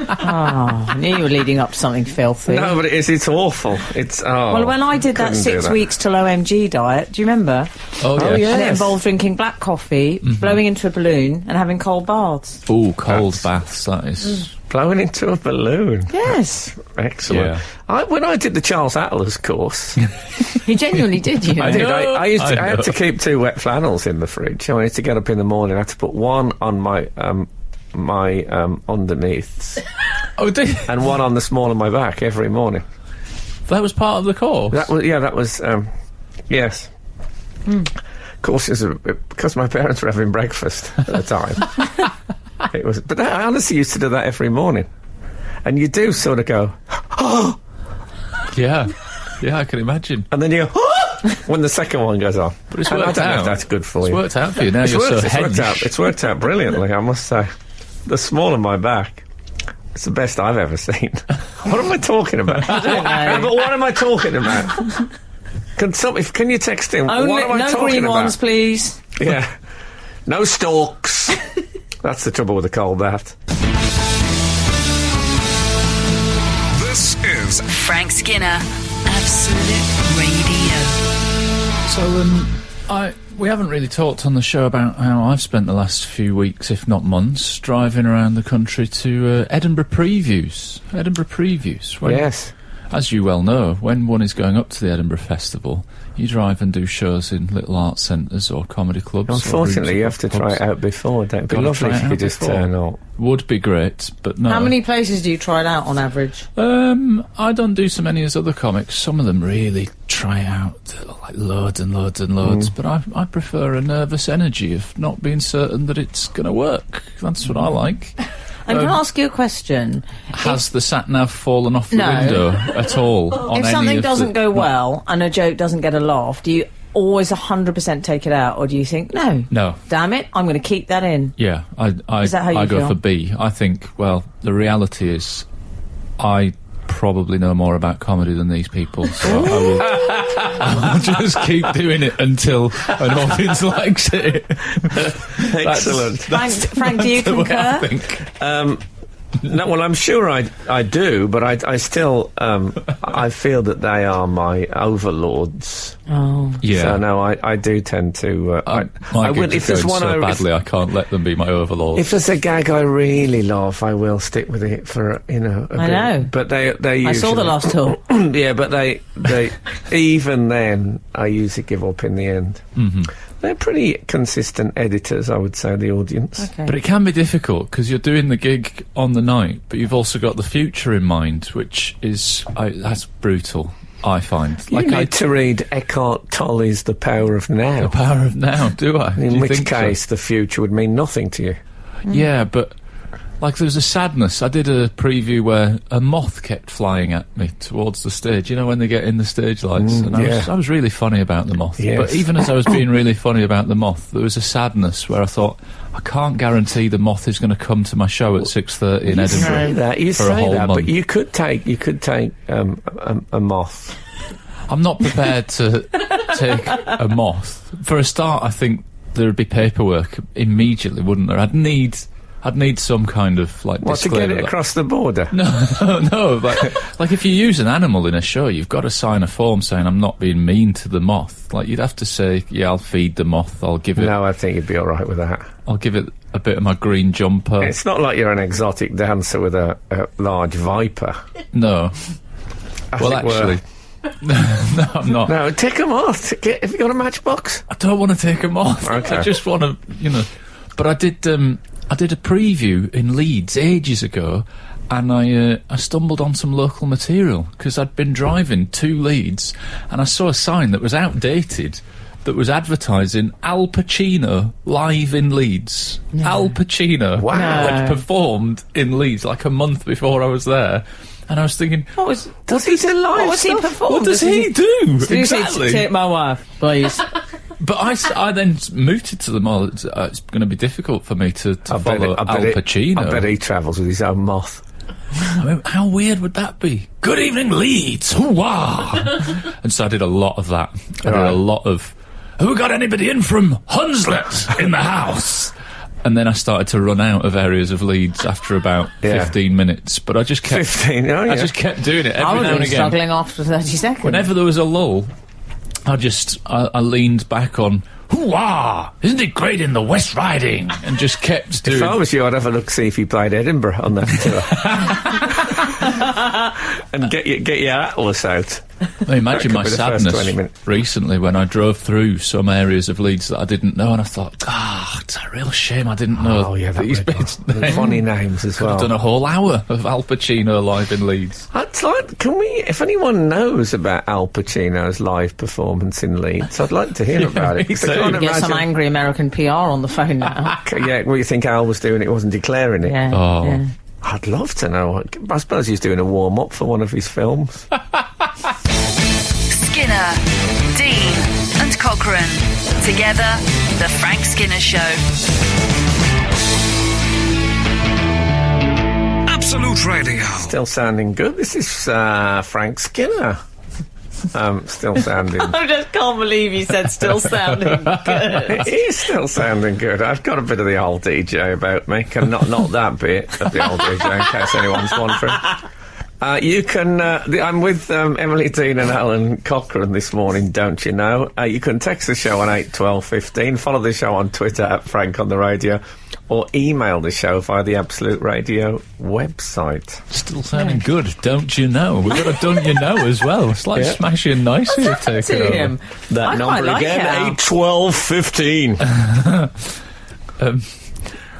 I knew you were leading up to something filthy. No, but it's awful. Well, when I did that 6 weeks till OMG diet, do you remember? Oh, yeah. yes. And it involved drinking black coffee, blowing into a balloon, and having cold baths. Oh, cold baths, that is... Blowing into a balloon. Yes. Excellent. Yeah. When I did the Charles Atlas course... You genuinely did, you know. I did. I had know. to keep 2 wet flannels in the fridge. I wanted to get up in the morning. I had to put one on my underneaths. Oh, did you? And one on the small of my back every morning. That was part of the course? That was yes. Of course, because my parents were having breakfast at the time. It was, but I honestly used to do that every morning. And you do sort of go, oh! Yeah, I can imagine. And then you go, oh! When the second one goes on. But it's And worked I don't know out. if that's good for you. It's worked out for you now. It's worked out brilliantly, I must say. The small of my back, it's the best I've ever seen. What am I talking about? I don't know. But what am I talking about? Can you text him? Only, what am I no talking green about? ones, please. Yeah. No stalks. That's the trouble with a cold bath. This is Frank Skinner, Absolute Radio. So, we haven't really talked on the show about how I've spent the last few weeks, if not months, driving around the country to Edinburgh previews. Yes. As you well know, when one is going up to the Edinburgh Festival, you drive and do shows in little art centres or comedy clubs. Unfortunately, you have to try it out before. That'd be lovely if you could just turn up. Would be great, but no. How many places do you try it out on average? I don't do so many as other comics. Some of them really try it out like loads and loads and loads, but I prefer a nervous energy of not being certain that it's going to work. That's what I like. And can I ask you a question? Has the sat-nav fallen off the window at all? On If any something of doesn't the, go well and a joke doesn't get a laugh, do you always 100% take it out, or do you think, no, damn it, I'm going to keep that in? Yeah, Is that how you I go feel? for B. I think, well, the reality is I probably know more about comedy than these people, so I will just keep doing it until an audience likes it. Excellent. Frank, do you The way I concur? think. No, well, I'm sure I do, but I still I feel that they are my overlords. Oh. Yeah. So no, I do tend to. My will, gigs are going so badly, I can't let them be my overlords. If there's a gag I really love, I will stick with it for a I bit. know. But they usually, I saw the last tour. Yeah, but they even then I usually give up in the end. Mm-hmm. They're pretty consistent editors, I would say, the audience. Okay. But it can be difficult because you're doing the gig on the night, but you've also got the future in mind, which is that's brutal. I find. You need to read Eckhart Tolle's The Power of Now. The Power of Now, do I? In Do you which think so? case, the future would mean nothing to you. Yeah, but like there's a sadness. I did a preview where a moth kept flying at me towards the stage. You know when they get in the stage lights, and I was really funny about the moth. Yes. But even as I was being really funny about the moth, there was a sadness where I thought I can't guarantee the moth is going to come to my show at 6:30 in Edinburgh. You for a say whole that, month. but you could take a moth. I'm not prepared to take a moth. For a start, I think there would be paperwork immediately, wouldn't there? I'd need some kind of like What, to disclaimer get it that- across the border? No. Like if you use an animal in a show, you've got to sign a form saying I'm not being mean to the moth. Like you'd have to say, yeah, I'll feed the moth. I'll give it. No, I think you'd be all right with that. I'll give it a bit of my green jumper. It's not like you're an exotic dancer with a large viper. No. Well, actually... No, I'm not. No, take them off. Have you got a matchbox? I don't want to take them off. Okay. I just want to, But I did a preview in Leeds ages ago, and I stumbled on some local material because I'd been driving to Leeds, and I saw a sign that was outdated that was advertising Al Pacino live in Leeds. No. Al Pacino had performed in Leeds like a month before I was there. And I was thinking, what was he perform? What does he do? Exactly. Take my wife, please. But I then mooted to them all. It's going to be difficult for me to follow Al Pacino. I bet he travels with his own moth. I mean, how weird would that be? Good evening, Leeds. Hoo-wah! And so I did a lot of that. I did a lot of, who got anybody in from Hunslet in the house? And then I started to run out of areas of Leeds after about 15 minutes. But I just kept... 15, I just kept doing it every now and again. Struggling after 30 seconds. Whenever there was a lull, I leaned back on, hoo-wah! Isn't it great in the West Riding? And just kept doing... If I was you, I'd have a look, see if he played Edinburgh on that tour. And get your atlas out. I imagine my sadness recently when I drove through some areas of Leeds that I didn't know, and I thought, it's a real shame I didn't know. Oh, yeah, these bits. Funny names as well. I've done a whole hour of Al Pacino live in Leeds. Can we, if anyone knows about Al Pacino's live performance in Leeds, I'd like to hear about it. Get some angry American PR on the phone now. Yeah, what you think Al was doing, it wasn't declaring it. Yeah. Oh. Yeah. I'd love to know. I suppose he's doing a warm-up for one of his films. Skinner, Dean and Cochrane. Together, The Frank Skinner Show. Absolute Radio. Still sounding good. This is Frank Skinner. Still sounding... I just can't believe you said still sounding good. It is still sounding good. I've got a bit of the old DJ about me. Not that bit of the old DJ, in case anyone's wondering. You can... I'm with Emily Dean and Alan Cochrane this morning, don't you know? You can text the show on 81215, follow the show on Twitter at Frank on the Radio, or email the show via the Absolute Radio website. Still sounding good, don't you know? We've got a don't you know as well. It's like smashing nicely. What's happened to him? That number again, 81215.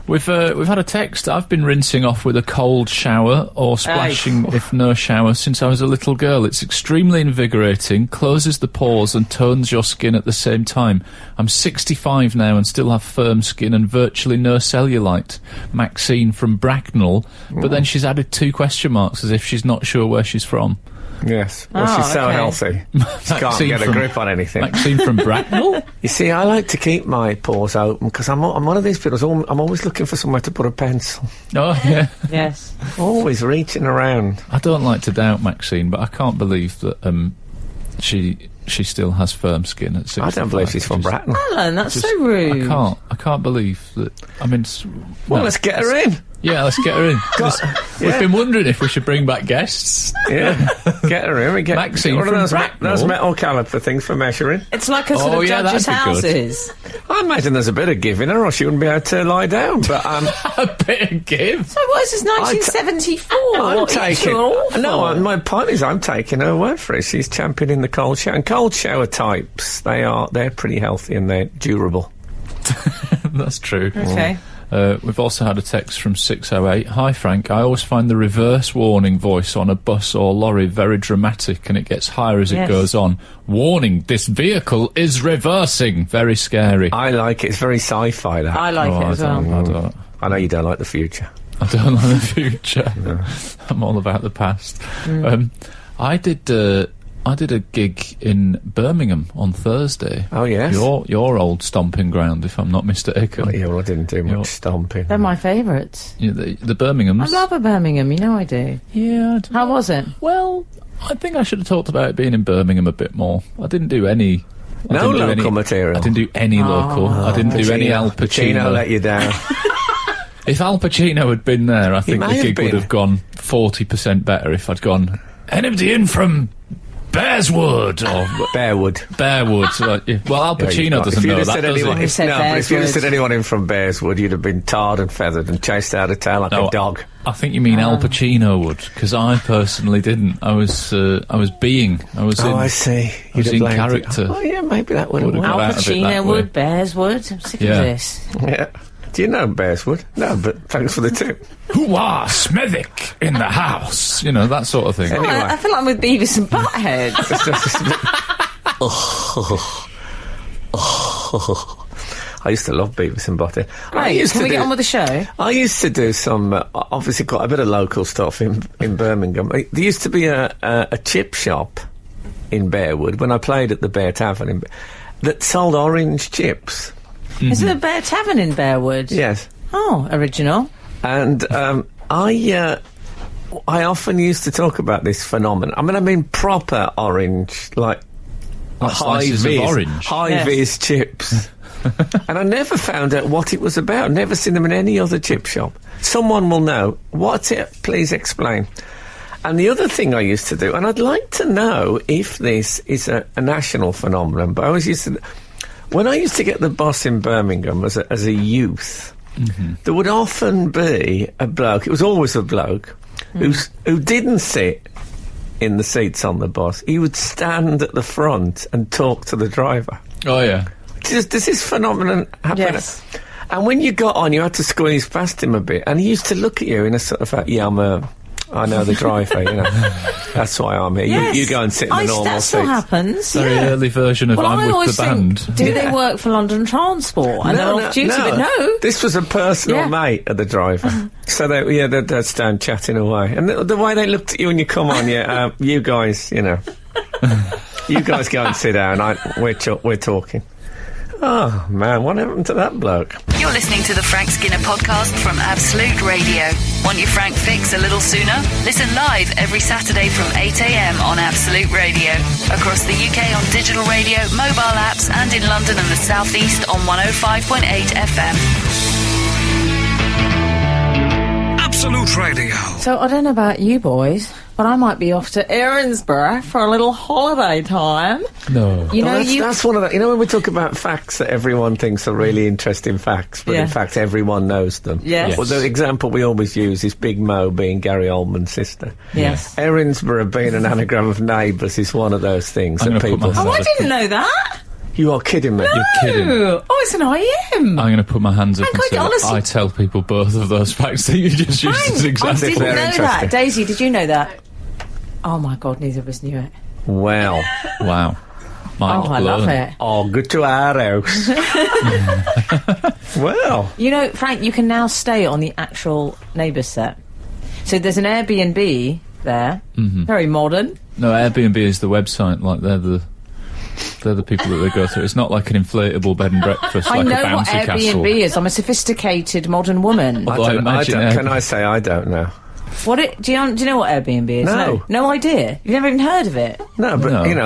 We've had a text. I've been rinsing off with a cold shower or splashing if no shower since I was a little girl. It's extremely invigorating, closes the pores and tones your skin at the same time. I'm 65 now and still have firm skin and virtually no cellulite. Maxine from Bracknell, but then she's added 2 question marks as if she's not sure where she's from. Yes. Well, she's so healthy. She can't get a grip on anything. Maxine from Bracknell? You see, I like to keep my pores open because I'm one of these people. I'm always looking for somewhere to put a pencil. Oh, yeah. Yes. Always reaching around. I don't like to doubt Maxine, but I can't believe that she still has firm skin at 65. I don't believe she's from Bracknell. Alan, that's so rude. I can't believe that. I mean... Well, let's get her in. Yeah, let's get her in. We've been wondering if we should bring back guests. Yeah, get her in. We get Maxine one from of Bracknell. those metal caliper things for measuring. It's like a sort of judge's houses. I imagine there's a bit of give in her, or she wouldn't be able to lie down. But a bit of give. So what is this? 1974. I'm taking. No, my point is, I'm taking her word for it. She's championing the cold shower. And cold shower types, they're pretty healthy and they're durable. That's true. Okay. We've also had a text from 608. Hi Frank, I always find the reverse warning voice on a bus or lorry very dramatic and it gets higher as it goes on. Warning, this vehicle is reversing. Very scary. I like it. It's very sci-fi, that. I like it as well. I know you don't like the future. I don't like the future. No. I'm all about the past. I did a gig in Birmingham on Thursday. Oh, yes? Your old stomping ground, if I'm not mistaken. Oh, yeah, well, I didn't do much stomping. They're my favourites. Yeah, the Birminghams. I love a Birmingham, you know I do. Yeah. How was it? Well, I think I should have talked about it being in Birmingham a bit more. I didn't do any... local material? I didn't do any local. I didn't do any Al Pacino. Let you down. If Al Pacino had been there, I think the gig would have gone 40% better if I'd gone, anybody in from... Bearswood or Bearwood. Well, Al Pacino doesn't know that, does he? But if you'd have said anyone in from Bearswood, you'd have been tarred and feathered and chased out of town like a dog. I think you mean Al Pacino would, because I personally didn't. I was being. I see. I was in character. Oh yeah, maybe that would have worked. Al Pacino would, Bearswood. I'm sick of this. Yeah. Do you know Bearswood? No, but thanks for the tip. Hoo-ah, Smethwick in the house. You know, that sort of thing. Anyway. I feel like I'm with Beavis and Butthead. I used to love Beavis and Butthead. Right, can we get on with the show? I used to do some, obviously quite a bit of local stuff in Birmingham. There used to be a chip shop in Bearwood when I played at the Bear Tavern that sold orange chips. Mm-hmm. Is there a Bear Tavern in Bearwood? Yes. Oh, original. And I often used to talk about this phenomenon. I mean proper orange, like high-vis chips. And I never found out what it was about. Never seen them in any other chip shop. Someone will know. What's it? Please explain. And the other thing I used to do, and I'd like to know if this is a national phenomenon, but I always used to... When I used to get the bus in Birmingham as a youth, there would often be a bloke, it was always a bloke, who didn't sit in the seats on the bus. He would stand at the front and talk to the driver. Oh, yeah. Does this phenomenon happen? Yes. And when you got on, you had to squeeze past him a bit, and he used to look at you in a sort of, I know the driver, you know. That's why I'm here. Yes. You go and sit in the normal that still seats. happens. Very early version of I'm with the band. Do they work for London Transport? And they're off duty, but no. This was a personal mate of the driver. So they'd stand chatting away. And the way they looked at you when you come on, you guys, you know. You guys go and sit down. We're talking. Oh, man, what happened to that bloke? You're listening to the Frank Skinner podcast from Absolute Radio. Want your Frank fix a little sooner? Listen live every Saturday from 8 a.m. on Absolute Radio. Across the UK on digital radio, mobile apps, and in London and the South East on 105.8 FM. Absolute Radio. So I don't know about you boys, but I might be off to Erinsborough for a little holiday time. No. That's one of the... You know when we talk about facts that everyone thinks are really interesting facts, but in fact everyone knows them? Yes. Well, the example we always use is Big Mo being Gary Oldman's sister. Yes. Erinsborough being an anagram of neighbours is one of those things that people... Oh, I didn't know that. You are kidding me. No. You're kidding. Oh, it's an IM. I'm going to put my hands up and say honestly, I tell people both of those facts that you just used as examples. I didn't know that. Daisy, did you know that? Oh, my God, neither of us knew it. Well. Wow. I love it. Oh, good to our house. Well. You know, Frank, you can now stay on the actual Neighbours set. So there's an Airbnb there. Very modern. No, Airbnb is the website. Like, they're the people that they go through. It's not like an inflatable bed and breakfast like a bouncy castle. I know what Airbnb is. I'm a sophisticated modern woman. Can I say I don't know? Do you know what Airbnb is? No idea. You've never even heard of it? No,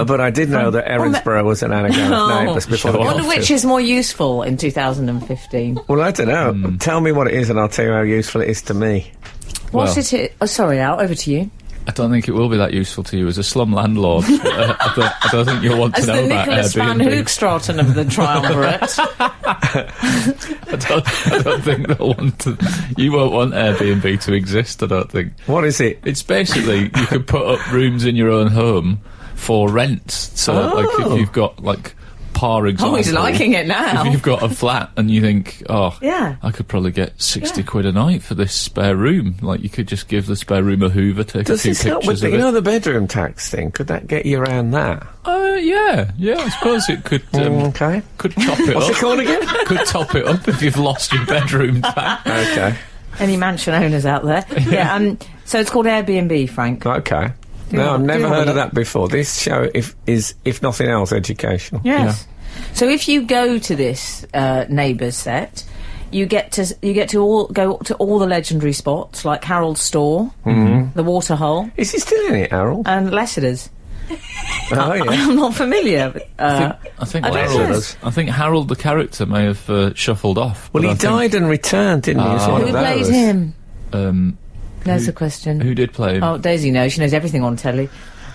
but I did know that Erinsborough was an anagram of neighbours before. I wonder which is more useful in 2015. Well, I don't know. Tell me what it is and I'll tell you how useful it is to me. What's it? Oh, sorry, Al, over to you. I don't think it will be that useful to you as a slum landlord. I don't think you'll want to know about Airbnb. As the Nicholas Van Hoogstraten of the triumvirate. I don't think they'll want to... You won't want Airbnb to exist, I don't think. What is it? It's basically, you can put up rooms in your own home for rent. So, like, if you've got, like... example, he's liking it now. If you've got a flat and you think, I could probably get 60 quid a night for this spare room. Like, you could just give the spare room a hoover, take a few pictures of it. You know the bedroom tax thing? Could that get you around that? Yeah, I suppose it could. Okay. Could top it up. What's it called again? Could top it up if you've lost your bedroom tax. Okay. Any mansion owners out there? Yeah. So it's called Airbnb, Frank. Okay. No, I've never heard of that before. This show is, if nothing else, educational. Yes. Yeah. So if you go to this Neighbours set, you get to go to all the legendary spots like Harold's Store, the Waterhole. Is he still in it, Harold? And Lassiter's. Oh yeah. I'm not familiar. But, I think Harold the character may have shuffled off. Well, he died and returned, didn't he? Who played him? There's a question. Who did play him? Oh, Daisy knows. She knows everything on telly.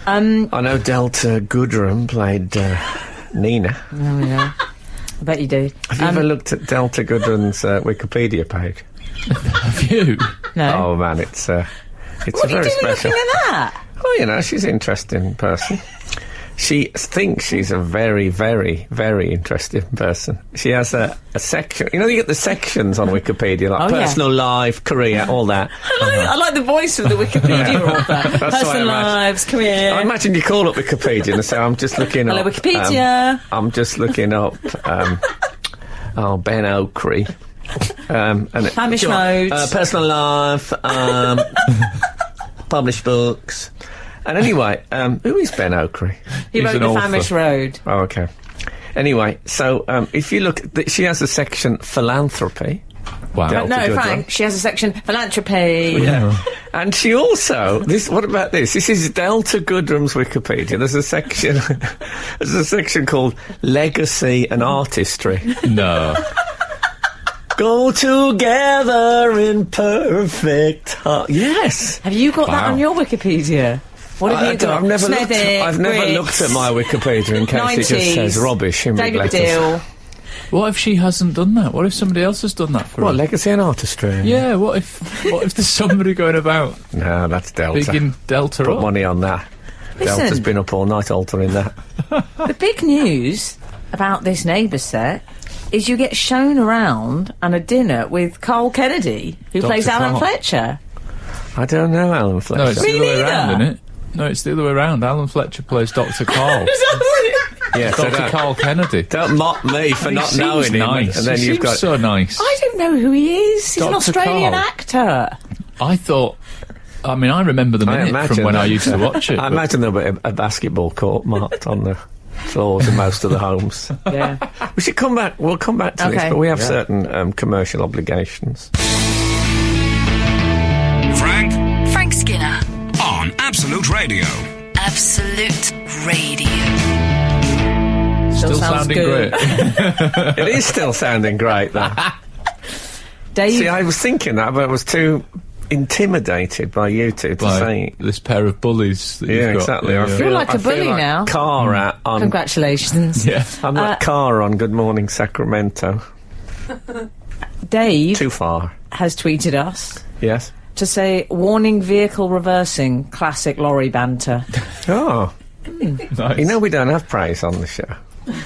I know Delta Goodrem played Nina. Oh, yeah. I bet you do. Have you ever looked at Delta Goodrem's Wikipedia page? Have you? No. Oh, man, it's a What are you very doing special. looking at that? Well, you know, she's an interesting person. She thinks she's a very, very, very interesting person. She has a section. You know, you get the sections on Wikipedia, like personal life, career, all that. I like the voice of the Wikipedia author. That's what I Personal imagine. lives, career. I imagine you call up Wikipedia and say, I'm just looking Hello, up... Wikipedia. I'm just looking up... Ben Oakley. And Hamish Mode. Personal life, published books. And anyway, who is Ben Oakley? He He's wrote an The author. Famish Road. Oh, okay. Anyway, so if you look... she has a section philanthropy. Wow. Delta No, Goodrem. Frank, she has a section philanthropy. Yeah. And she also... What about this? This is Delta Goodrem's Wikipedia. There's a section... there's a section called Legacy and Artistry. No. Go together in perfect heart. Yes. Have you got that Wow. on your Wikipedia? What have you got? I've never looked. Smethwick, I've never Brits, looked at my Wikipedia in case it just 90s, says rubbish in big David letters. Dill. What if she hasn't done that? What if somebody else has done that for What, her? legacy and artistry? Yeah, what if there's somebody going about No, that's Delta. bigging Delta Put up? money on that. Listen. Delta's been up all night altering that. The big news about this Neighbours set is you get shown around on a dinner with Carl Kennedy, who Dr. plays Alan Carl. Fletcher. I don't know, Alan Fletcher. No, it's the Me other way around, neither. isn't it? No, it's the other way around. Alan Fletcher plays Dr. Carl. yeah, so Dr. Carl Kennedy. don't mock me for He not seems knowing him. nice. And then He you've seems got... so nice. I don't know who he is. He's an Dr. Australian Carl. actor. I thought... I mean, I remember the minute from when I used to watch it. I but- imagine there'll be a basketball court marked on the floors in most of the homes. Yeah. We should come back. We'll come back to this, Okay. but we have certain commercial obligations. Frank Skinner. on Absolute Radio. Absolute Radio. Still sounds sounding good. great. It is still sounding great, that. Dave, See, I was thinking that, but I was too intimidated by you two to say. Like this pair of bullies that Yeah, you've got. exactly. I Yeah. feel like a I feel bully like now. Cara on. congratulations. Yeah. I'm like Cara on Good Morning Sacramento. Dave Too far. has tweeted us Yes. to say, warning vehicle reversing, classic lorry banter. Oh, Nice. you know we don't have praise on the show,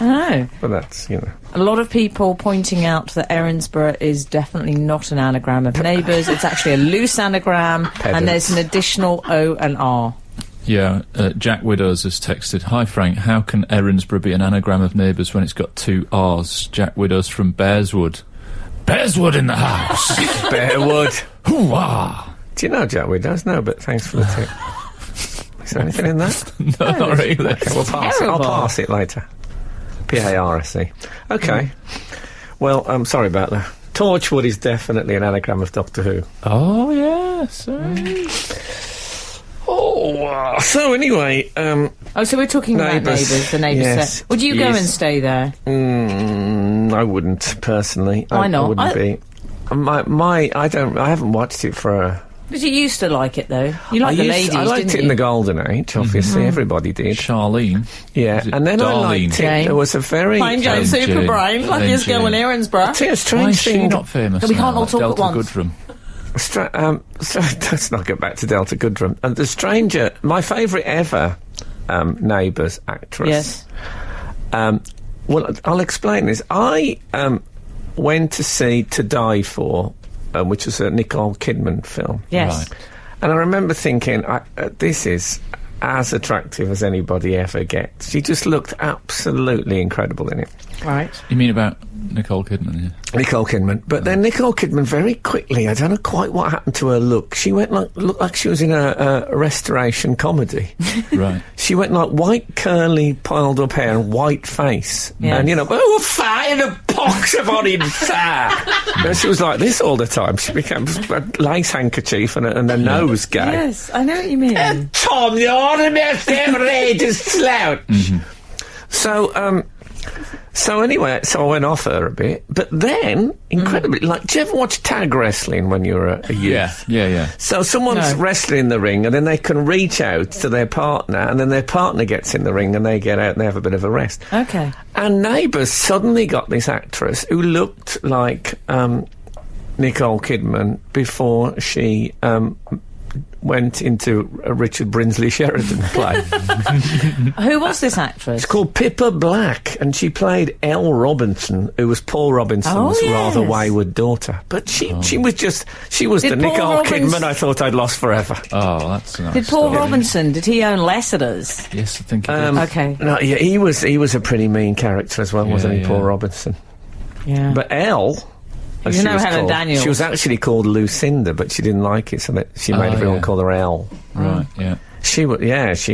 I know. but that's A lot of people pointing out that Erinsborough is definitely not an anagram of neighbours. It's actually a loose anagram, Pedants. and there's an additional O and R. Yeah, Jack Widows has texted, "Hi Frank, how can Erinsborough be an anagram of neighbours when it's got two R's?" Jack Widows from Bearswood. Bearswood in the house! Bearwood. Hoo-wah! Do you know Jack Widows? No, but thanks for the tip. Is there anything in that? No, not really. Okay, we'll pass it. I'll terrible. pass it later. P-A-R-S-E. Okay. Well, I'm sorry about that. Torchwood is definitely an anagram of Doctor Who. Oh, yes. Oh, so anyway, Oh, so we're talking about Neighbours. neighbours, the neighbours Yes. set. Would you go Yes. and stay there? I wouldn't personally. Why not? I wouldn't be. I haven't watched it for a... Because you used to like it, though. You liked the ladies, I liked didn't it you? in the golden age, obviously. Everybody did. Charlene. Yeah, Is it and then I liked it. Darlene? There was a very... Fine, Jane, Jane, super Jane, brain, Jane, luckiest girl in Jane. Erinsborough. See, a Why is strange she thing... not famous We now, can't all like talk at Delta once. Goodrem? So let's not get back to Delta Goodrem. And the stranger, my favourite ever Neighbours actress. Yes. Well, I'll explain this. I went to see To Die For, which was a Nicole Kidman film. Yes. Right. And I remember thinking, this is as attractive as anybody ever gets. She just looked absolutely incredible in it. Right. You mean about Nicole Kidman, yeah? Nicole Kidman. But then Nicole Kidman, very quickly, I don't know quite what happened to her look. She went looked like she was in a restoration comedy. Right. She went like white, curly, piled up hair and white face. Yes. And, oh, fire the pox upon him, sir! And she was like this all the time. She became a lace handkerchief and a nosegay. Yes, I know what you mean. Tom, you're the most outrageous slout. So anyway, I went off her a bit, but then, incredibly, like, do you ever watch tag wrestling when you're a youth? Yeah. So someone's wrestling in the ring, and then they can reach out to their partner, and then their partner gets in the ring, and they get out and they have a bit of a rest. Okay. And Neighbours suddenly got this actress who looked like Nicole Kidman before she went into a Richard Brinsley Sheridan play. Who was this actress? It's called Pippa Black, and she played Elle Robinson, who was Paul Robinson's rather wayward daughter. But she was the Nicole Kidman I thought I'd lost forever. Oh, that's nice. Did Paul Robinson, did he own Lassiter's? Yes, I think he did. Okay. No, yeah, he was a pretty mean character as well, wasn't he, Paul Robinson? Yeah. But Elle... You know Helen Daniels. She was actually called Lucinda, but she didn't like it, so that she made everyone call her Elle. Right, yeah. She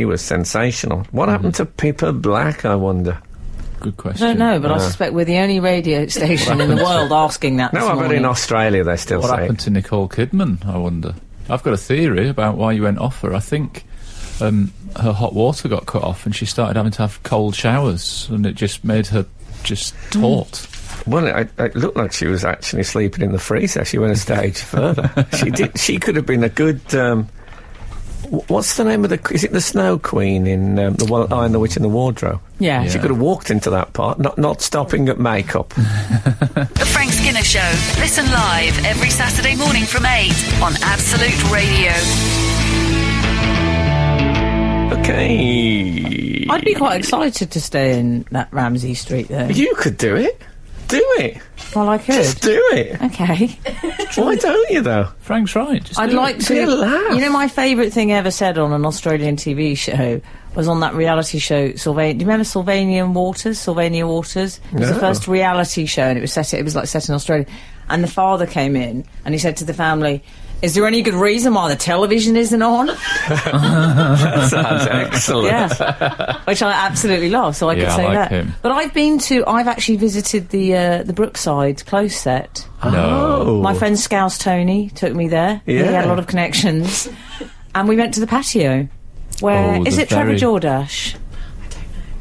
was sensational. What happened to Pippa Black, I wonder? Good question. I don't know, but I suspect we're the only radio station in the world asking that. No, I bet in Australia they still say What happened to Nicole Kidman, I wonder? I've got a theory about why you went off her. I think her hot water got cut off and she started having to have cold showers, and it just made her just taut. Well, it looked like she was actually sleeping in the freezer. She went a stage further. She could have been a good... what's the name of the... Is it the Snow Queen in the Lion, the Witch and the Wardrobe? Yeah. She could have walked into that part, not stopping at makeup. The Frank Skinner Show. Listen live every Saturday morning from 8 on Absolute Radio. Okay. I'd be quite excited to stay in that Ramsey Street there. You could do it. Do it. Well, I could. Just do it. Okay. Why don't you, though? Frank's right. I'd like to... Be a laugh. You know, my favourite thing ever said on an Australian TV show was on that reality show, Do you remember Sylvania Waters? It was the first reality show, and it was set in Australia. And the father came in, and he said to the family... Is there any good reason why the television isn't on? That sounds excellent. Yeah, which I absolutely love. So I could say that. Him. But I've actually visited the Brookside close set. No, my friend Scouse Tony took me there. Yeah. He had a lot of connections, and we went to the patio. Where is it? Trevor Jordache.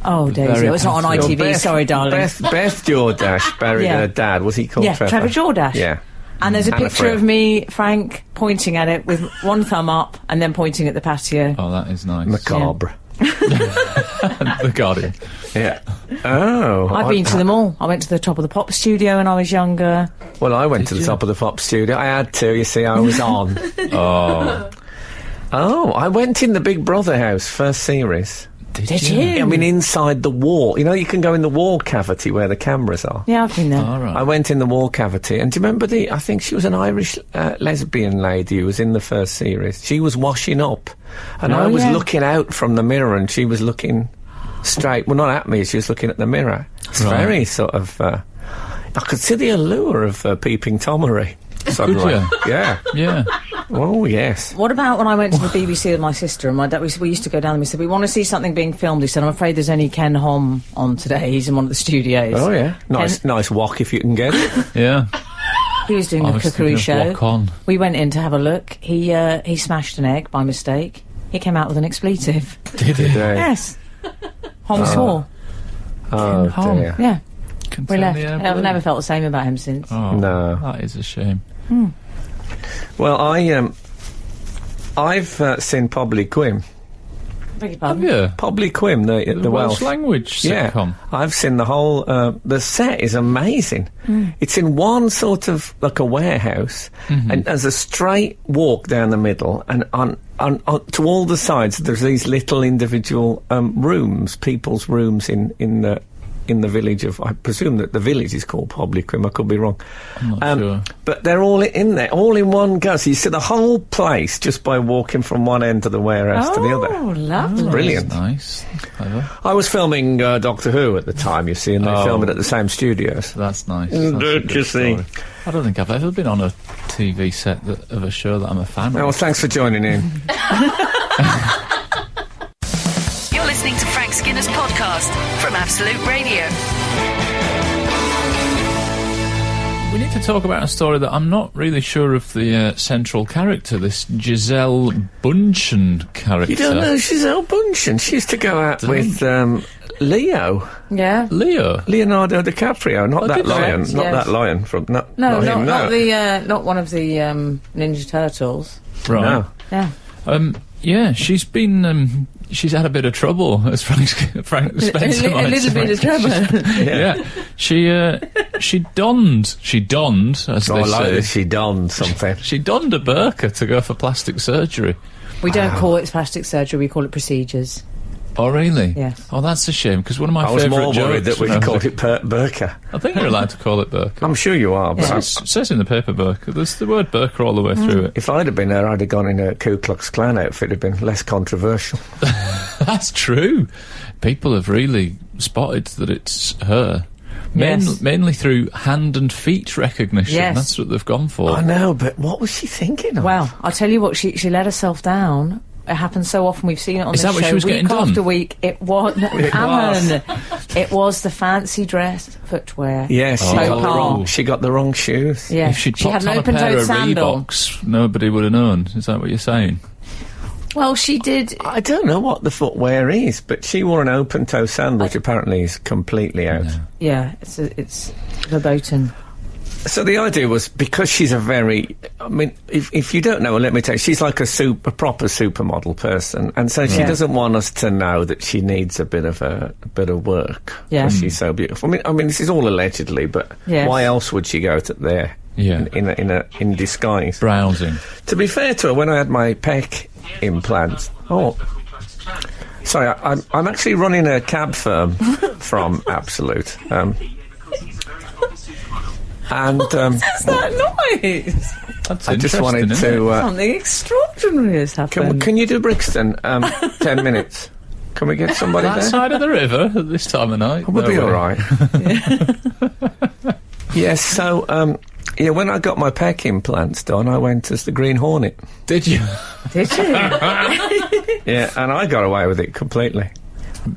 Oh, Daisy, it's not on ITV. Sorry, darling. Beth Jordache buried her dad. Was he called Trevor? Trevor Jordache. Yeah. And there's a picture of me, Frank, pointing at it with one thumb up and then pointing at the patio. Oh, that is nice. Macabre. The Guardian. Yeah. Oh. I've been to them all. I went to the Top of the Pop studio when I was younger. Well, I went to the Top of the Pop studio. I had to, you see, I was on. Oh, I went in the Big Brother house, first series. Did you? I mean, inside the wall. You know, you can go in the wall cavity where the cameras are. Yeah, I've been there. All right. I went in the wall cavity, and do you remember I think she was an Irish lesbian lady who was in the first series. She was washing up, and I was looking out from the mirror, and she was looking straight, well, not at me, she was looking at the mirror. It's very sort of, I could see the allure of Peeping Tomery. Suddenly. Could you? Yeah. Yeah. Oh, yes. What about when I went to the BBC with my sister and my dad? We used to go down and we said, we want to see something being filmed. He said, I'm afraid there's only Ken Hom on today. He's in one of the studios. Oh, yeah. Nice walk if you can get it. Yeah. He was doing a cookery show. Walk on. We went in to have a look. He smashed an egg by mistake. He came out with an expletive. Did he? Yes. Hom swore. Oh, Hom. dear. Yeah. Can We tell left. the air I've blue. never felt the same about him since. Oh, No. that is a shame. Well, I've seen Pobly Quim. Beg your Have pardon? you? Pobly Quim, the Welsh language sitcom. Yeah, I've seen the whole. The set is amazing. It's in one sort of like a warehouse, and there's a straight walk down the middle, and on to all the sides there's these little individual rooms, people's rooms in the village of, I presume that the village is called Pobly Quim, I could be wrong. I'm not sure. But they're all in there, all in one go. So you see the whole place just by walking from one end of the warehouse to the other. Oh, lovely. Brilliant. That's nice. Clever. I was filming Doctor Who at the time, you see, and they filmed it at the same studios. That's nice. Don't That's a good you see? story. I don't think I've ever been on a TV set of a show that I'm a fan Oh, of. thanks for joining in. You're listening to Frank Skinner's podcast from Absolute Radio. We need to talk about a story that I'm not really sure of the central character, this Gisele Bündchen character. You don't know Gisele Bündchen? She used to go out with Leo. Yeah. Leonardo DiCaprio, not that lion. Correct, Not yes. that lion from... not him, Not one of the Ninja Turtles. Right. No. Yeah. She's been... she's had a bit of trouble, as Frank Spencer might A little say. bit of trouble. Yeah. She donned, as they say. She donned something. She donned a burqa to go for plastic surgery. We don't call it plastic surgery, we call it procedures. Oh, really? Yes. Oh, that's a shame, because one of my I was favourite more jokes... worried that we called it burqa. I think you're allowed to call it burqa. I'm sure you are, but It says in the paper burqa. There's the word burqa all the way through it. if I'd have been there, I'd have gone in a Ku Klux Klan outfit. It'd have been less controversial. That's true. People have really spotted that it's her. Yes. Mainly through hand and feet recognition. Yes. That's what they've gone for. I know, but what was she thinking of? Well, I'll tell you what, she let herself down. It happens so often. We've seen it on Is this that what show she was week getting done? after week. It was. Alan. It was the fancy dress footwear. Yes, Oh. she got the wrong shoes. Yeah. If she'd she had popped an on a pair open-toed of sandal. Reeboks, nobody would have known. Is that what you're saying? Well, she did. I don't know what the footwear is, but she wore an open-toe sandal, which apparently is completely out. Yeah, it's verboten. So the idea was, because she's a very... I mean, if you don't know her, let me tell you, she's like a proper supermodel person, and so she doesn't want us to know that she needs a bit of work. Yeah. Because she's so beautiful. I mean, this is all allegedly, but Yes. why else would she go to there? Yeah. In disguise. Browsing. To be fair to her, when I had my pec implants... Oh... Sorry, I'm actually running a cab firm from Absolute. And What's that noise? That's I just interesting, wanted isn't it? to... Something extraordinary has happened. Can you do Brixton? 10 minutes. Can we get somebody That there? side of the river at this time of night? We'll be No all way. right. Yes, so, when I got my pec implants done, I went as the Green Hornet. Did you? Did you? Yeah, and I got away with it completely.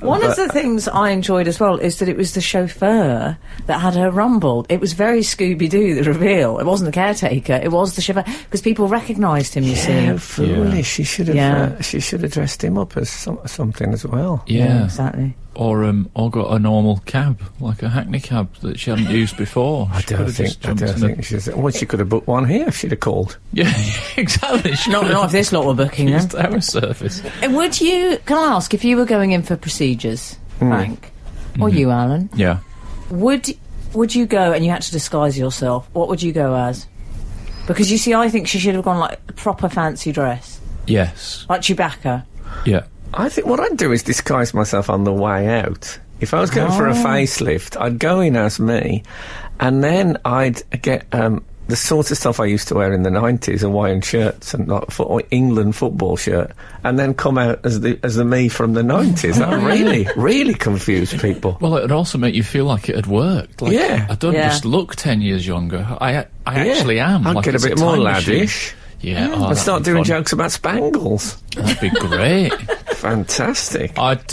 One of the things I enjoyed as well is that it was the chauffeur that had her rumbled. It was very Scooby-Doo, the reveal. It wasn't the caretaker, it was the chauffeur, because people recognised him, you see. How foolish. She should have Yeah. she should have dressed him up as something as well. Yeah. Exactly. Or got a normal cab, like a hackney cab that she hadn't used before. I She don't could have think just jumped in she could have booked one here if she'd have called. Yeah, exactly. She Not if this lot were booking them. used our service. Would you, can I ask, if you were going in for procedures, Frank, or you, Alan, Yeah. would you go and you had to disguise yourself, what would you go as? Because you see, I think she should have gone like a proper fancy dress. Yes. Like Chewbacca. Yeah. I think what I'd do is disguise myself on the way out. If I was going for a facelift, I'd go in as me, and then I'd get the sort of stuff I used to wear in the 90s, Hawaiian shirts and like England football shirt, and then come out as the me from the 90s. That really confused people. Well, it'd also make you feel like it had worked. Like, Yeah. I don't Yeah. just look 10 years younger. I actually am. I'd like get a it's bit more time machine. laddish. Yeah. Oh, I'd that'd start be doing fun. jokes about spangles. That'd be great. Fantastic. I'd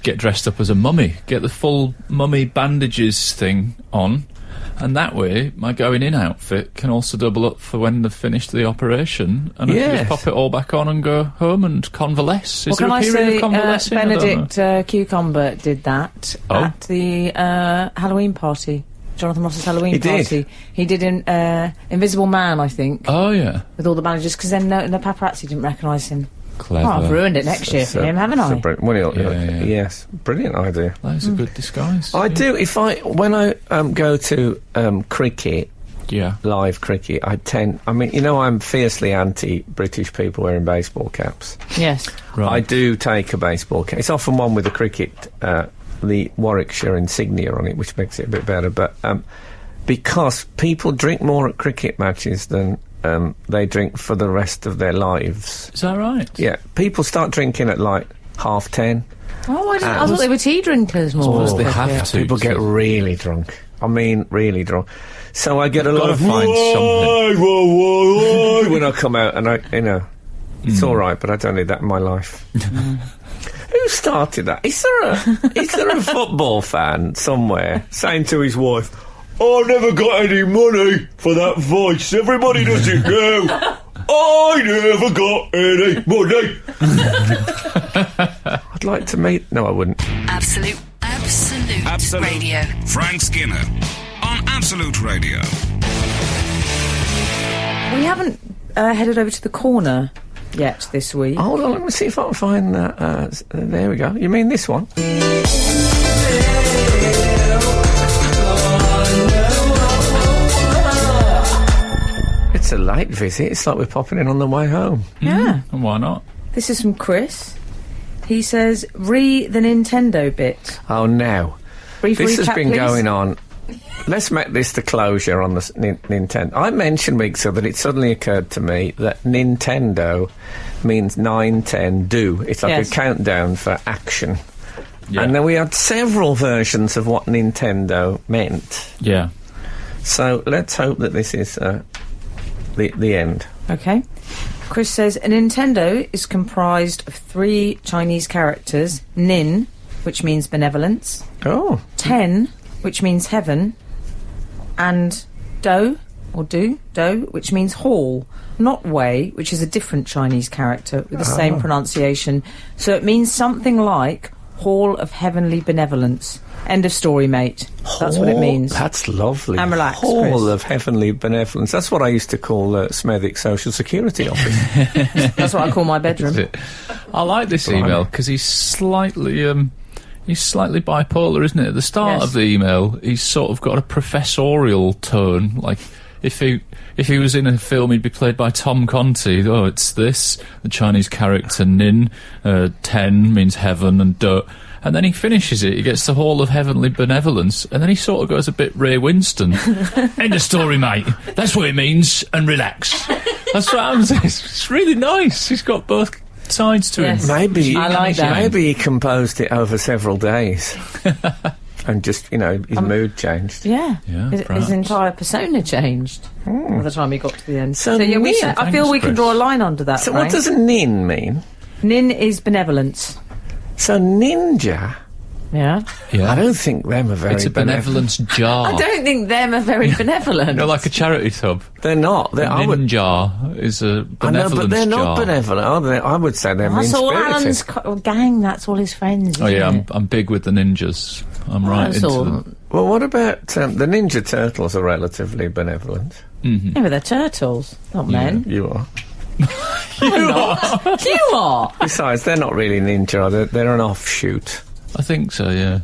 get dressed up as a mummy, get the full mummy bandages thing on, and that way my going in outfit can also double up for when they've finished the operation, and I can Yes. just pop it all back on and go home and convalesce. Is Well, there can a I period say, of convalescing? I don't know. Benedict Cucumber did that Oh. at the Halloween party. Jonathan Ross's Halloween He did? party. He did in Invisible Man, I think, Oh yeah, with all the bandages, because then the paparazzi didn't recognise him. clever. Oh, I've ruined it next year for him, haven't I? Yeah. Yes, brilliant idea. That was a good disguise. I do. When I go to cricket, Yeah. live cricket, I'm fiercely anti-British people wearing baseball caps. Yes. Right. I do take a baseball cap. It's often one with the cricket, the Warwickshire insignia on it, which makes it a bit better. But because people drink more at cricket matches than they drink for the rest of their lives. Is that right? Yeah, people start drinking at like 10:30. Oh, I thought they were tea drinkers more. Suppose they have to. People get really drunk. I mean, really drunk. So I get a lot gotta of find something. why when I come out, and it's all right, but I don't need that in my life. Who started that? Is there a football fan somewhere saying to his wife, "I never got any money for that voice. Everybody does it now. I never got any money." I'd like to meet... No, I wouldn't. Absolute Absolute Radio. Frank Skinner on Absolute Radio. We haven't headed over to the corner yet this week. Hold on, let me see if I can find that. There we go. You mean this one? It's a late visit. It's like we're popping in on the way home. Yeah. And why not? This is from Chris. He says, the Nintendo bit. Oh, now. Brief This recap, has been please. going on. Let's make this the closure on the Nintendo. I mentioned weeks ago that it suddenly occurred to me that Nintendo means 9, 10, do. It's like Yes. a countdown for action. Yeah. And then we had several versions of what Nintendo meant. Yeah. So let's hope that this is the end. Okay. Chris says, a Nintendo is comprised of 3 Chinese characters. Nin, which means benevolence. Oh. Ten, which means heaven. And do, which means hall. Not wei, which is a different Chinese character with the same pronunciation. So it means something like Hall of Heavenly Benevolence. End of story, mate. That's what it means. That's lovely. And relax, Hall Chris. of Heavenly Benevolence. That's what I used to call Smethwick Social Security Office. That's what I call my bedroom. That's it. I like this email because he's slightly bipolar, isn't it? At the start Yes. of the email, he's sort of got a professorial tone. Like if he was in a film, he'd be played by Tom Conti. Oh, it's this, the Chinese character Nin. 10 means heaven, and do. And then he finishes it. He gets the Hall of Heavenly Benevolence, and then he sort of goes a bit Ray Winston. End of story, mate. That's what it means. And relax. That's what happens. It's really nice. He's got both sides to Yes. him. Maybe I like that. Maybe he composed it over several days, and just his mood changed. Yeah. Yeah, His perhaps. entire persona changed by the time he got to the end. So yeah, Nin- I feel we can Chris. draw a line under that. So Frank. what does nin mean? Nin is benevolence. So ninja. Yeah. Yeah. I don't think them are very It's a benevolence jar. I don't think them are very benevolent. You know, like a charity tub. They're not. They're, A jar is a I know, benevolence but they're jar. not benevolent, are they? I would say they're That's all mean-spirited. Alan's gang. That's all his friends. Oh yeah, isn't it? I'm big with the ninjas. I'm right That's into all. them. Well, what about the Ninja Turtles are relatively benevolent? Yeah, but they're turtles, not men. You are. You are. Besides, they're not really ninja, are they? They're an offshoot. I think so. Yeah.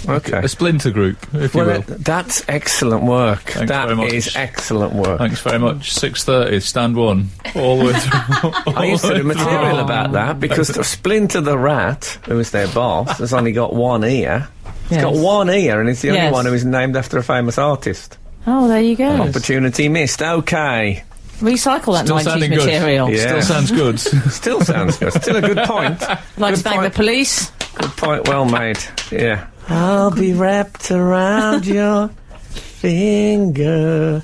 Okay. A splinter group, if you will. That's excellent work. Thanks That very much. is excellent work. Thanks very much. 6:30, stand 1, all the way through. I used to do material about that because Splinter the Rat, who was their boss, has only got one ear. He's got Yes. one ear, and he's the only Yes. one who is named after a famous artist. Oh, there you go. Opportunity missed. Okay. Recycle that Still 90s sounding good. material. Yeah. Still sounds good. Still sounds good. Still a good point. I'd like to Good thank point. the police. Good point, well made. Yeah. I'll be wrapped around your finger.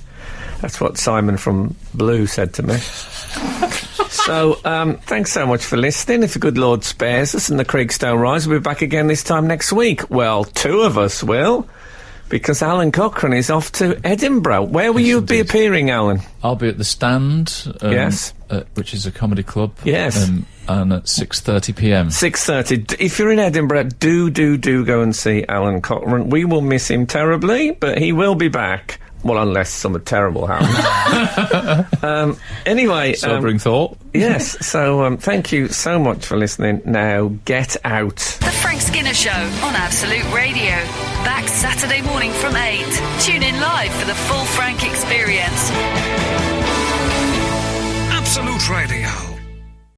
That's what Simon from Blue said to me. So, thanks so much for listening. If the good Lord spares us and the creeks don't rise, we'll be back again this time next week. Well, 2 of us will, because Alan Cochrane is off to Edinburgh. Where will you be appearing, Alan? I'll be at the Stand. Yes. Which is a comedy club. Yes. And at 6:30 p.m. 6:30. If you're in Edinburgh, do go and see Alan Cochrane. We will miss him terribly, but he will be back. Well, unless something terrible happens. Anyway. Sobering thought. Yes, so thank you so much for listening. Now, get out. The Frank Skinner Show on Absolute Radio. Back Saturday morning from 8. Tune in live for the full Frank experience. Absolute Radio.